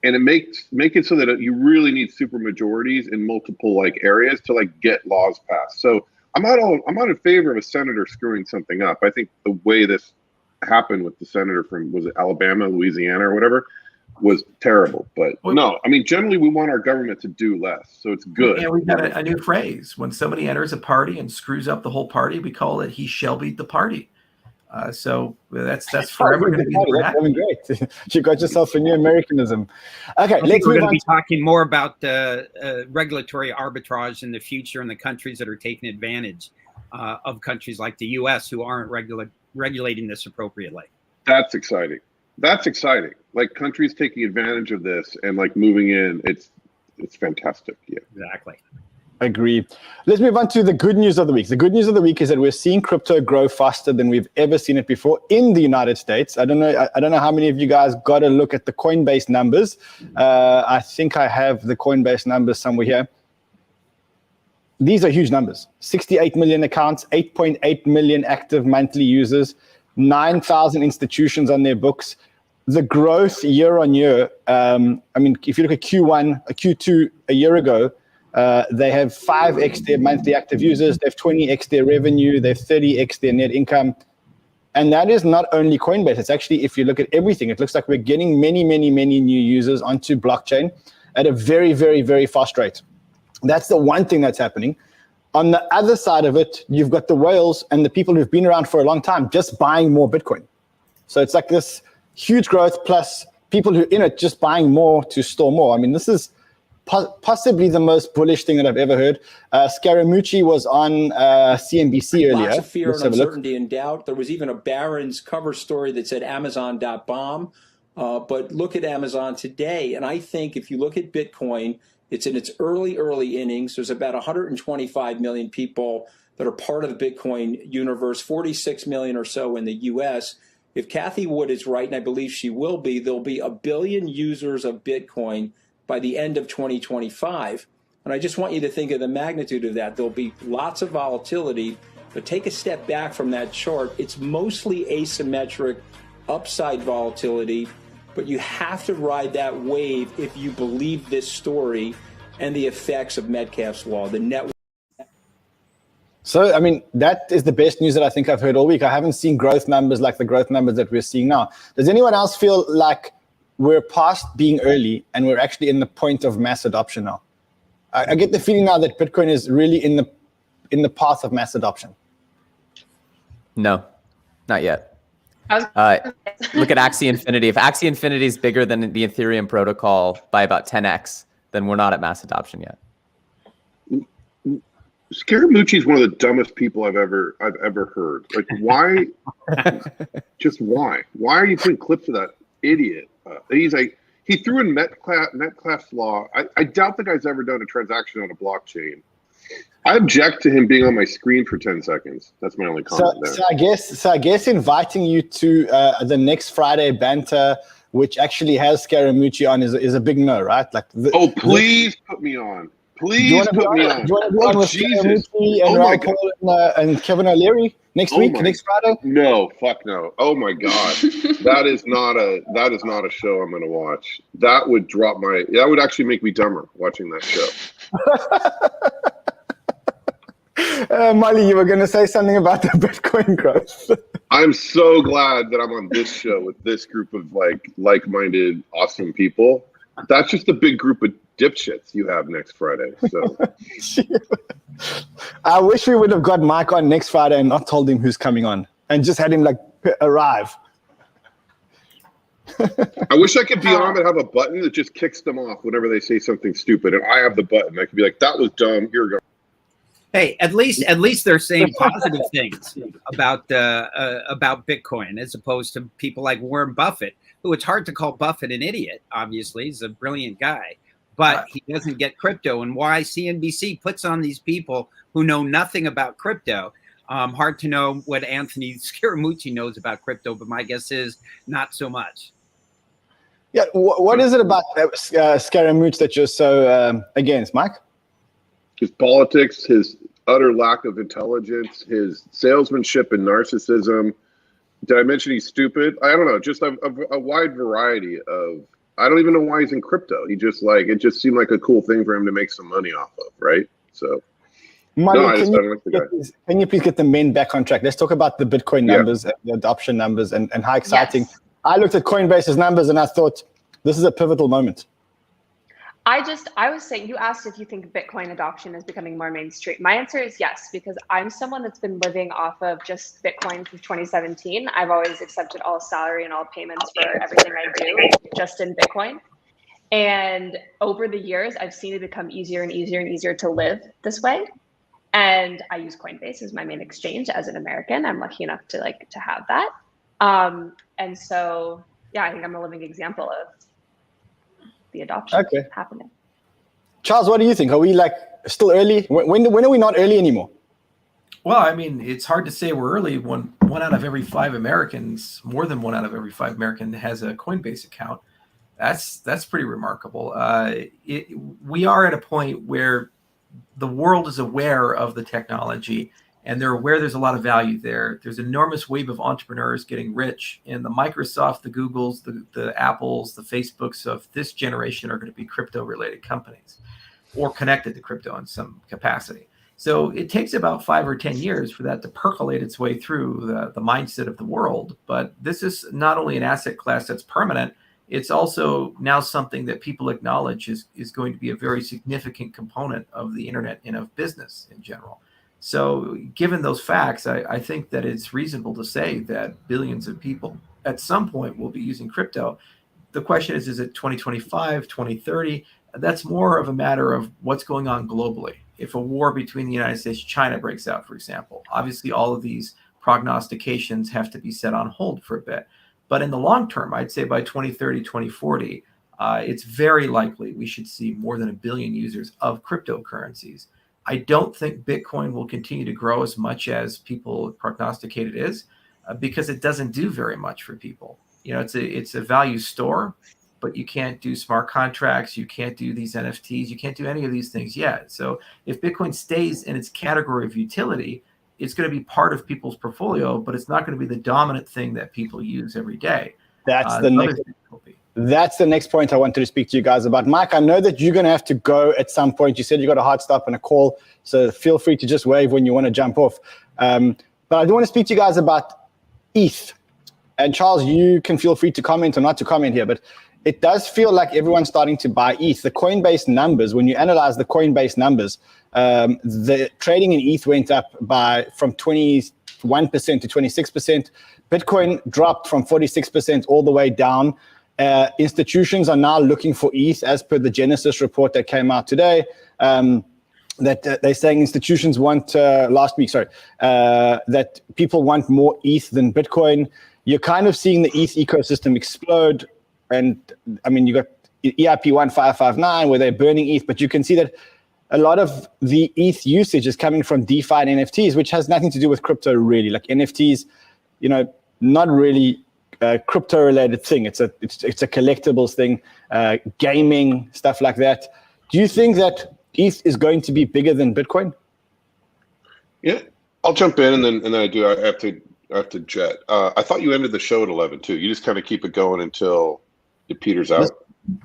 and make it so that you really need super majorities in multiple like areas to like get laws passed. So I'm not in favor of a senator screwing something up. I think the way this happened with the senator from, was it Alabama, Louisiana, or whatever, was terrible. But no, I mean, generally we want our government to do less, so it's good. Yeah, we've got a new phrase. When somebody enters a party and screws up the whole party, we call it "he shall beat the party." So that's forever going to be the great. You got yourself a new Americanism. Okay, let's we're move going to on. be talking more about regulatory arbitrage in the future and the countries that are taking advantage of countries like the U.S. who aren't regulating this appropriately. That's exciting. That's exciting. Like countries taking advantage of this and like moving in. It's fantastic. Yeah, exactly. Agree. Let's move on to the good news of the week. The good news of the week is that we're seeing crypto grow faster than we've ever seen it before in the United States. I don't know how many of you guys got a look at the Coinbase numbers. I think I have the Coinbase numbers somewhere here. These are huge numbers. 68 million accounts, 8.8 million active monthly users, 9,000 institutions on their books. The growth year on year, I mean, if you look at Q2 a year ago, they have 5x their monthly active users, they have 20x their revenue, they have 30x their net income. And that is not only Coinbase, it's actually, if you look at everything, it looks like we're getting many new users onto blockchain at a very, very, very fast rate. That's the one thing that's happening. On the other side of it, you've got the whales and the people who've been around for a long time just buying more Bitcoin. So it's like this huge growth plus people who are in it just buying more to store more. I mean, this is possibly the most bullish thing that I've ever heard. Scaramucci was on CNBC earlier. Lots of fear and uncertainty and doubt. There was even a Barron's cover story that said Amazon.bomb. But look at Amazon today. And I think if you look at Bitcoin, it's in its early innings. There's about 125 million people that are part of the Bitcoin universe, 46 million or so in the US. If Kathy Wood is right, and I believe she will be, there'll be 1 billion users of Bitcoin by the end of 2025. And I just want you to think of the magnitude of that. There'll be lots of volatility, but take a step back from that chart. It's mostly asymmetric upside volatility, but you have to ride that wave if you believe this story and the effects of Metcalfe's law, the network. So, I mean, that is the best news that I think I've heard all week. I haven't seen growth numbers like the growth numbers that we're seeing now. Does anyone else feel like we're past being early and we're actually in the point of mass adoption now? I get the feeling now that Bitcoin is really in the path of mass adoption. No, not yet. Look at Axie Infinity. If Axie Infinity is bigger than the Ethereum protocol by about 10x, then we're not at mass adoption yet. Scaramucci is one of the dumbest people I've ever heard. Like, why? Just why? Why are you putting clips of that idiot? He's like, he threw in Metcalfe's law. I doubt the guy's ever done a transaction on a blockchain. I object to him being on my screen for 10 seconds. That's my only comment there. So I guess inviting you to the next Friday banter, which actually has Scaramucci on, is a big no, right? Like, please put me on. Please put me on. Do you want to be on with Scaramucci and Ryan Paul and Kevin O'Leary next week, next Friday? No, fuck no. Oh my God, that is not a show I'm going to watch. That would actually make me dumber watching that show. Molly, you were going to say something about the Bitcoin growth. I'm so glad that I'm on this show with this group of like-minded, awesome people. That's just a big group of dipshits you have next Friday. So I wish we would have got Mike on next Friday and not told him who's coming on and just had him arrive. I wish I could be on and have a button that just kicks them off whenever they say something stupid, and I have the button. I could be like, "That was dumb. Here we go." Hey, at least they're saying positive things about Bitcoin, as opposed to people like Warren Buffett, who it's hard to call Buffett an idiot. Obviously, he's a brilliant guy, but he doesn't get crypto. And why CNBC puts on these people who know nothing about crypto? Hard to know what Anthony Scaramucci knows about crypto, but my guess is not so much. Yeah, what is it about Scaramucci that you're so against, Mike? His politics, his utter lack of intelligence, his salesmanship and narcissism. Did I mention he's stupid? I don't know. Just a wide variety of. I don't even know why he's in crypto. He just it just seemed like a cool thing for him to make some money off of, right? So. Molly, can you please get the men back on track? Let's talk about the Bitcoin numbers and the adoption numbers and how exciting. Yes. I looked at Coinbase's numbers and I thought this is a pivotal moment. I was saying, you asked if you think Bitcoin adoption is becoming more mainstream. My answer is yes, because I'm someone that's been living off of just Bitcoin since 2017. I've always accepted all salary and all payments for everything I do just in Bitcoin. And over the years, I've seen it become easier and easier and easier to live this way. And I use Coinbase as my main exchange as an American. I'm lucky enough to have that. And so, yeah, I think I'm a living example of the adoption happening. Charles, what do you think? Are we like still early? When are we not early anymore? Well, I mean, it's hard to say we're early when one out of every 5 Americans, more than 1 out of every 5 Americans has a Coinbase account. That's pretty remarkable. We are at a point where the world is aware of the technology, and they're aware there's a lot of value there. There's an enormous wave of entrepreneurs getting rich, and the Microsoft, the Googles, the Apples, the Facebooks of this generation are going to be crypto-related companies or connected to crypto in some capacity. So it takes about 5 or 10 years for that to percolate its way through the mindset of the world. But this is not only an asset class that's permanent, it's also now something that people acknowledge is going to be a very significant component of the internet and of business in general. So given those facts, I think that it's reasonable to say that billions of people at some point will be using crypto. The question is it 2025, 2030? That's more of a matter of what's going on globally. If a war between the United States and China breaks out, for example, obviously all of these prognostications have to be set on hold for a bit. But in the long term, I'd say by 2030, 2040, it's very likely we should see more than 1 billion users of cryptocurrencies. I don't think Bitcoin will continue to grow as much as people prognosticate it is, because it doesn't do very much for people. You know, it's a value store, but you can't do smart contracts. You can't do these NFTs. You can't do any of these things yet. So if Bitcoin stays in its category of utility, it's going to be part of people's portfolio, but it's not going to be the dominant thing that people use every day. That's the next point I wanted to speak to you guys about. Mike, I know that you're going to have to go at some point. You said you got a hard stop and a call, so feel free to just wave when you want to jump off. But I do want to speak to you guys about ETH. And Charles, you can feel free to comment or not to comment here, but it does feel like everyone's starting to buy ETH. The Coinbase numbers, when you analyze the Coinbase numbers, the trading in ETH went up from 21% to 26%. Bitcoin dropped from 46% all the way down. Institutions are now looking for ETH, as per the Genesis report that came out today. That they're saying institutions want that people want more ETH than Bitcoin. You're kind of seeing the ETH ecosystem explode. And I mean, you got EIP 1559 where they're burning ETH, but you can see that a lot of the ETH usage is coming from DeFi and NFTs, which has nothing to do with crypto really. Like NFTs, you know, not really a crypto-related thing. It's a collectibles thing, gaming, stuff like that. Do you think that ETH is going to be bigger than Bitcoin? Yeah, I'll jump in and then I have to jet. I thought you ended the show at 11 too. You just kind of keep it going until it peters out.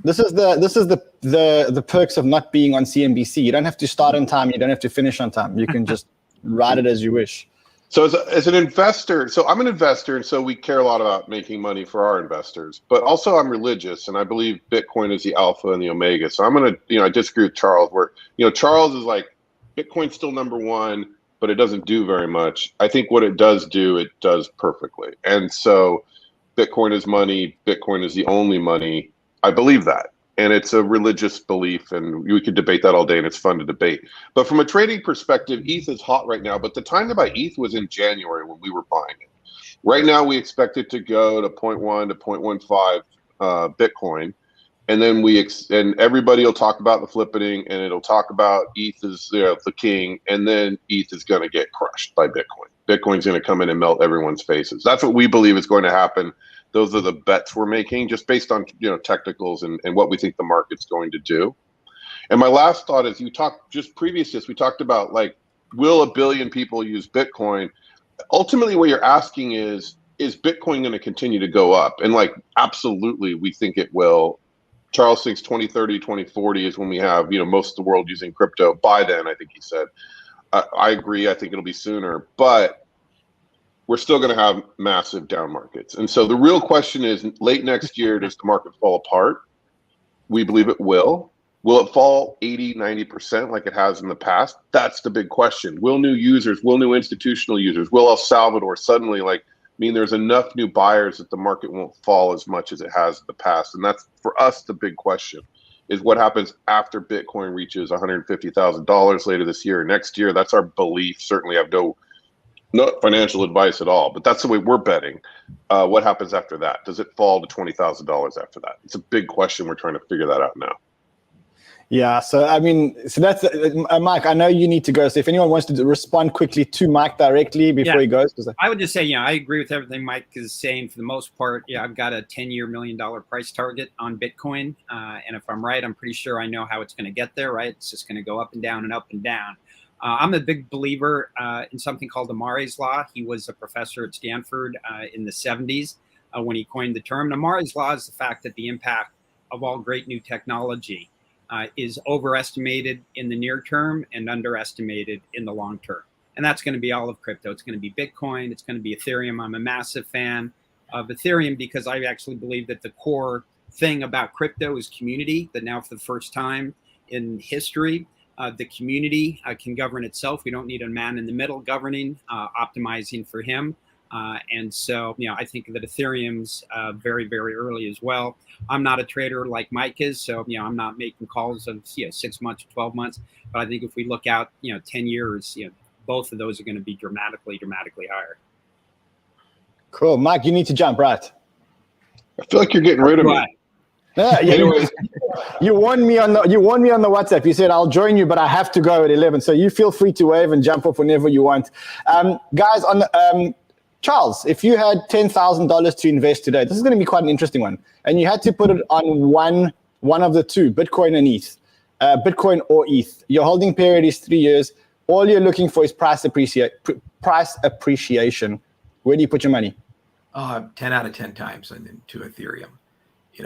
This is the perks of not being on CNBC. You don't have to start on time. You don't have to finish on time. You can just ride it as you wish. So as an investor, so I'm an investor, and so we care a lot about making money for our investors. But also I'm religious, and I believe Bitcoin is the alpha and the omega. So I'm gonna, I disagree with Charles, where Charles is like, Bitcoin's still number one, but it doesn't do very much. I think what it does do, it does perfectly. And so Bitcoin is money. Bitcoin is the only money. I believe that. And it's a religious belief, and we could debate that all day, and it's fun to debate. But from a trading perspective, ETH is hot right now. But the time to buy ETH was in January when we were buying it. Right now, we expect it to go to 0.1 to 0.15 Bitcoin. And then and everybody will talk about the flippening, and it'll talk about ETH is the king, and then ETH is going to get crushed by Bitcoin. Bitcoin's going to come in and melt everyone's faces. That's what we believe is going to happen. Those are the bets we're making, just based on technicals and what we think the market's going to do. And my last thought is, you talked just previous to this, we talked about like, will 1 billion people use Bitcoin? Ultimately, what you're asking is Bitcoin going to continue to go up? And like, absolutely, we think it will. Charles thinks 2030, 2040 is when we have most of the world using crypto. By then, I think he said. I agree. I think it'll be sooner, but we're still going to have massive down markets. And so the real question is, late next year, does the market fall apart? We believe it will. Will it fall 80, 90% like it has in the past? That's the big question. Will new users, will new institutional users, will El Salvador suddenly there's enough new buyers that the market won't fall as much as it has in the past? And that's, for us, the big question, is what happens after Bitcoin reaches $150,000 later this year or next year. That's our belief. Certainly have no financial advice at all, but that's the way we're betting. What happens after that? Does it fall to $20,000 after that? It's a big question. We're trying to figure that out now. Yeah, so I mean, so that's Mike. I know you need to go. So if anyone wants to respond quickly to Mike directly before he goes, I would just say, I agree with everything Mike is saying for the most part. Yeah, I've got a 10-year $1 million price target on Bitcoin, and if I'm right, I'm pretty sure I know how it's going to get there. Right, it's just going to go up and down and up and down. I'm a big believer in something called Amari's Law. He was a professor at Stanford in the 70s when he coined the term. And Amari's Law is the fact that the impact of all great new technology is overestimated in the near term and underestimated in the long term. And that's going to be all of crypto. It's going to be Bitcoin. It's going to be Ethereum. I'm a massive fan of Ethereum because I actually believe that the core thing about crypto is community, that now for the first time in history, the community can govern itself. We don't need a man in the middle governing, optimizing for him. And so, I think that Ethereum's very, very early as well. I'm not a trader like Mike is, so, I'm not making calls of 6 months, 12 months. But I think if we look out, 10 years, both of those are going to be dramatically higher. Cool. Mike, you need to jump, right? I feel like you're getting rid of me. Yeah, Anyways. You warned me on the WhatsApp. You said I'll join you, but I have to go at 11. So you feel free to wave and jump off whenever you want. Guys, on the Charles, if you had $10,000 to invest today, this is going to be quite an interesting one, and you had to put it on one of the two, Bitcoin and ETH, Bitcoin or ETH. Your holding period is 3 years. All you're looking for is price appreciation. Where do you put your money? 10 out of 10 times into Ethereum.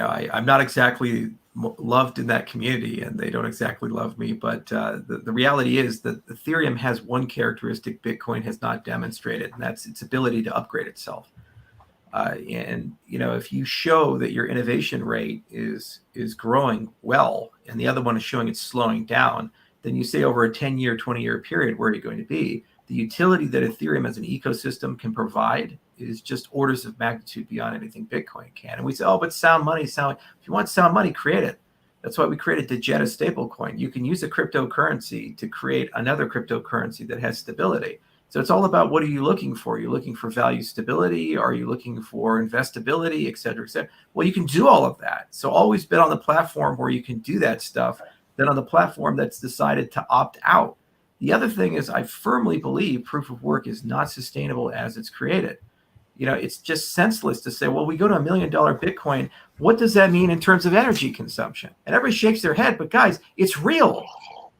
I'm not exactly loved in that community, and they don't exactly love me. But the reality is that Ethereum has one characteristic Bitcoin has not demonstrated, and that's its ability to upgrade itself. And if you show that your innovation rate is growing well, and the other one is showing it's slowing down, then you say over a 10-year, 20-year period, where are you going to be? The utility that Ethereum as an ecosystem can provide is just orders of magnitude beyond anything Bitcoin can. And we say, but sound money. If you want sound money, create it. That's why we created the Jetta stablecoin. You can use a cryptocurrency to create another cryptocurrency that has stability. So it's all about, what are you looking for? Are you looking for value stability? Are you looking for investability, et cetera, et cetera? Well, you can do all of that. So always bet on the platform where you can do that stuff than on the platform that's decided to opt out. The other thing is, I firmly believe proof of work is not sustainable as it's created. It's just senseless to say, well, we go to $1 million Bitcoin. What does that mean in terms of energy consumption? And everybody shakes their head, but guys, it's real.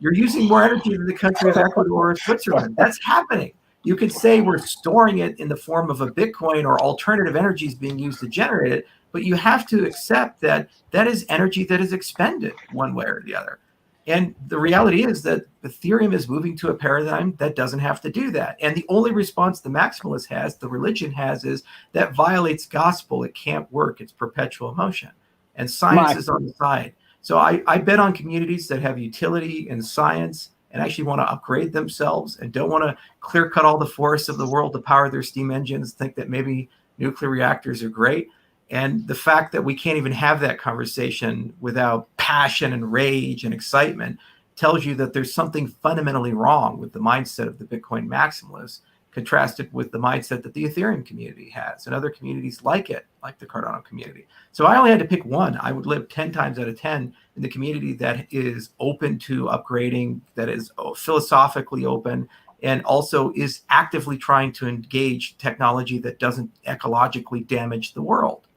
You're using more energy than the country of Ecuador or Switzerland. That's happening. You could say we're storing it in the form of a Bitcoin or alternative energies being used to generate it, but you have to accept that that is energy that is expended one way or the other. And the reality is that Ethereum is moving to a paradigm that doesn't have to do that. And the only response the maximalist has, the religion has, is that violates gospel. It can't work. It's perpetual motion. And science is on the side. So I bet on communities that have utility in science and actually want to upgrade themselves and don't want to clear cut all the forests of the world to power their steam engines, think that maybe nuclear reactors are great. And the fact that we can't even have that conversation without passion and rage and excitement tells you that there's something fundamentally wrong with the mindset of the Bitcoin maximalists, contrasted with the mindset that the Ethereum community has and other communities like it, like the Cardano community. So I only had to pick one. I would live 10 times out of 10 in the community that is open to upgrading, that is philosophically open, and also is actively trying to engage technology that doesn't ecologically damage the world.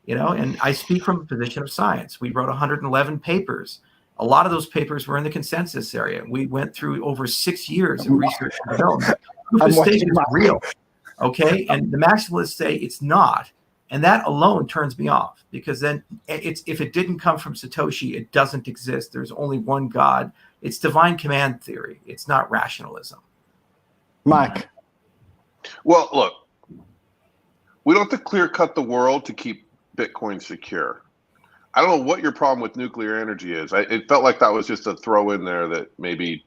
And I speak from a position of science. We wrote 111 papers. A lot of those papers were in the consensus area. We went through over 6 years of research and development. Proof of stake is real, okay? And the maximalists say it's not. And that alone turns me off, because then if it didn't come from Satoshi, it doesn't exist. There's only one God. It's divine command theory. It's not rationalism. Mike. Well, look, we don't have to clear cut the world to keep Bitcoin secure. I don't know what your problem with nuclear energy is. It felt like that was just a throw in there that maybe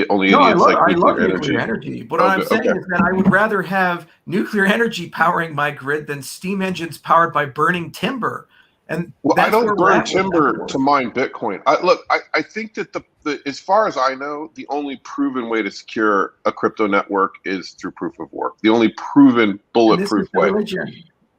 only idiots like nuclear energy. But what I'm saying is that I would rather have nuclear energy powering my grid than steam engines powered by burning timber. And I don't burn timber to mine Bitcoin. I think that as far as I know, the only proven way to secure a crypto network is through proof of work. The only proven bulletproof way.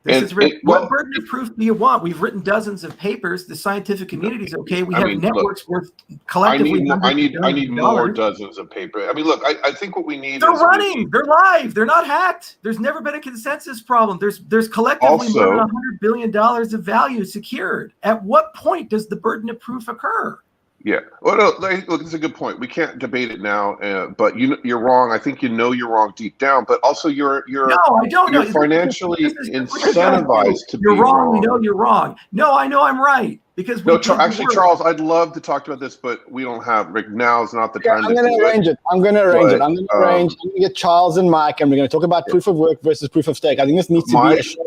What burden of proof do you want? We've written dozens of papers. The scientific community is okay. We have networks worth collectively. I need more dozens of papers. I mean, look, I think what we need. They're running. They're live. They're not hacked. There's never been a consensus problem. There's collectively more than $100 billion of value secured. At what point does the burden of proof occur? Yeah. Well, no, look, it's a good point. We can't debate it now, but you're wrong. I think you're wrong deep down. But also, you're I don't know. You're financially incentivized to be You're wrong. We know you're wrong. No, I know I'm right because actually, Charles, I'd love to talk about this, but we don't have. Now is not the time. I'm going to arrange it. I'm going to get Charles and Mike, and we're going to talk about proof of work versus proof of stake. I think this needs to be a show.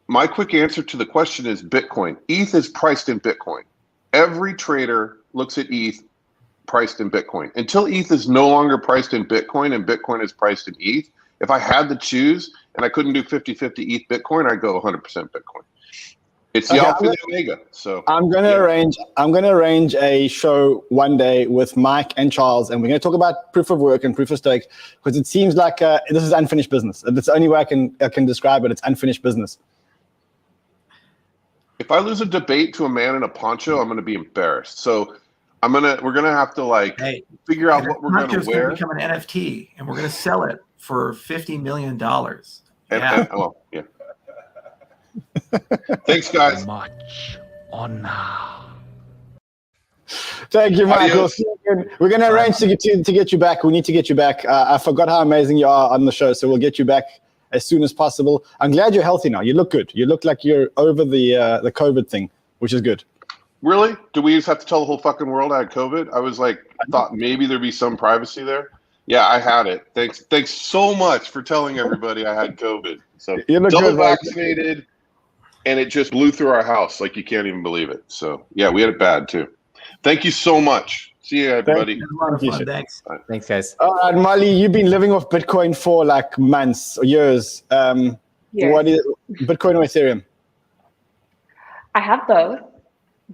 My quick answer to the question is Bitcoin. ETH is priced in Bitcoin. Every trader looks at ETH priced in Bitcoin. Until ETH is no longer priced in Bitcoin and Bitcoin is priced in ETH, if I had to choose and I couldn't do 50-50 ETH Bitcoin, I'd go 100% Bitcoin. It's the alpha and the omega. So I'm going to arrange a show one day with Mike and Charles, and we're going to talk about proof of work and proof of stake, because it seems like this is unfinished business. That's the only way I can describe it. It's unfinished business. If I lose a debate to a man in a poncho, I'm going to be embarrassed. So we're going to have to figure out what we're going to wear. Become an NFT, and we're going to sell it for $50 million. Yeah. Thanks, guys. Much honor. Thank you, Michael. We're going to arrange to get you back. We need to get you back. I forgot how amazing you are on the show, so we'll get you back as soon as possible. I'm glad you're healthy now. You look good. You look like you're over the COVID thing, which is good. Really? Do we just have to tell the whole fucking world I had COVID? I was thought maybe there'd be some privacy there. Yeah, I had it. Thanks so much for telling everybody I had COVID. So double vaccinated, and it just blew through our house like you can't even believe it. So yeah, we had it bad too. Thank you so much. See you, everybody. Thanks. Thanks, guys. All right, Molly, you've been living off Bitcoin for like months or years. What is Bitcoin or Ethereum? I have both,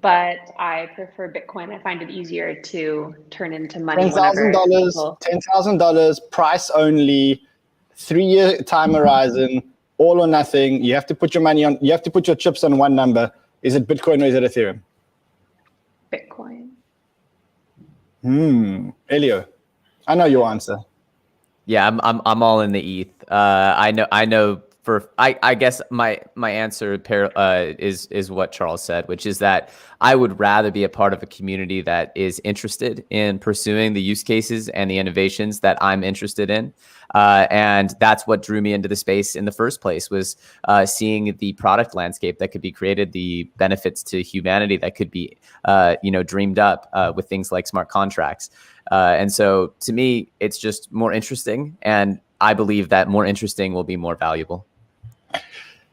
but I prefer Bitcoin. I find it easier to turn into money. $10,000, price only, 3-year time horizon, all or nothing. You have to put your money on. You have to put your chips on one number. Is it Bitcoin or is it Ethereum? Bitcoin. Elio, I know your answer. Yeah, I'm all in the ETH. I know. I guess my answer is what Charles said, which is that I would rather be a part of a community that is interested in pursuing the use cases and the innovations that I'm interested in. And that's what drew me into the space in the first place, was seeing the product landscape that could be created, the benefits to humanity that could be dreamed up with things like smart contracts. And so to me, it's just more interesting. And I believe that more interesting will be more valuable.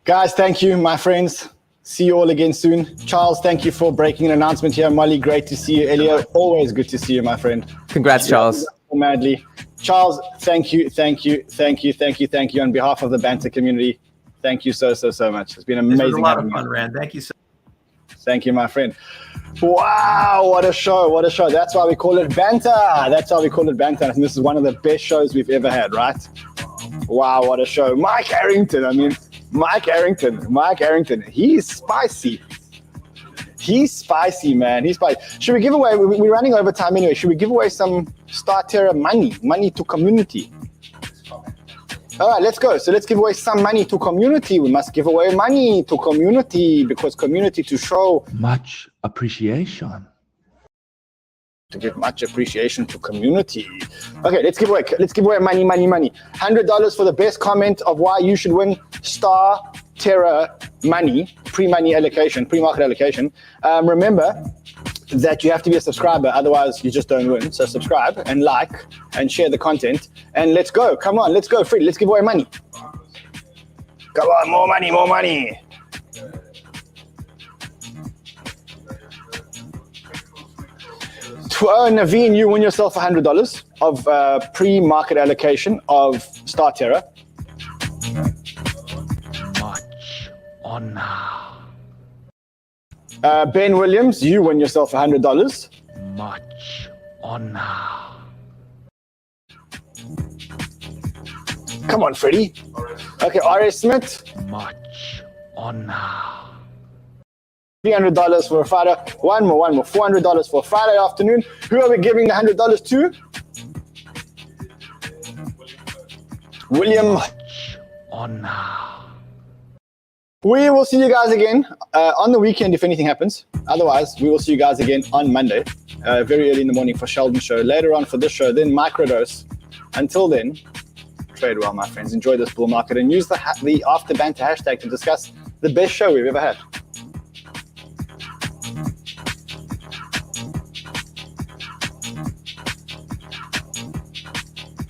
Guys, thank you, my friends. See you all again soon. Charles, thank you for breaking an announcement here. Molly, great to see you. Elio, always good to see you, my friend. Congrats, Charles. Madly. Charles, thank you on behalf of the Banter community. Thank you so much. It's been amazing. It was a lot of fun, Rand. Thank you so much. Thank you, my friend. Wow, what a show. That's why we call it Banter. And I think this is one of the best shows we've ever had, right? Wow, what a show. Mike Arrington, he's spicy. He's spicy, man. He's spicy. Should we give away, we're running over time anyway, should we give away some TERRA money to community? All right, let's go. So let's give away some money to community. We must give away money to community, because community to show much appreciation. To give much appreciation to community. Okay, let's give away money. $100 for the best comment of why you should win TERRA money, pre-market allocation. Remember that you have to be a subscriber, otherwise you just don't win. So subscribe and like and share the content, and let's go. Come on, let's go, Fred. Let's give away money. Come on, more money. Naveen, you win yourself $100 of pre-market allocation of TERRA. Much honor. Ben Williams, you win yourself $100. Much honor. Come on, Freddie. Okay, R.A. Smith. Much honor. $300 for a Friday. One more. $400 for a Friday afternoon. Who are we giving the $100 to? William. Much honor. We will see you guys again on the weekend if anything happens. Otherwise, we will see you guys again on Monday, very early in the morning for Sheldon's show. Later on for this show, then Microdose. Until then, trade well, my friends. Enjoy this bull market and use the After Banter hashtag to discuss the best show we've ever had.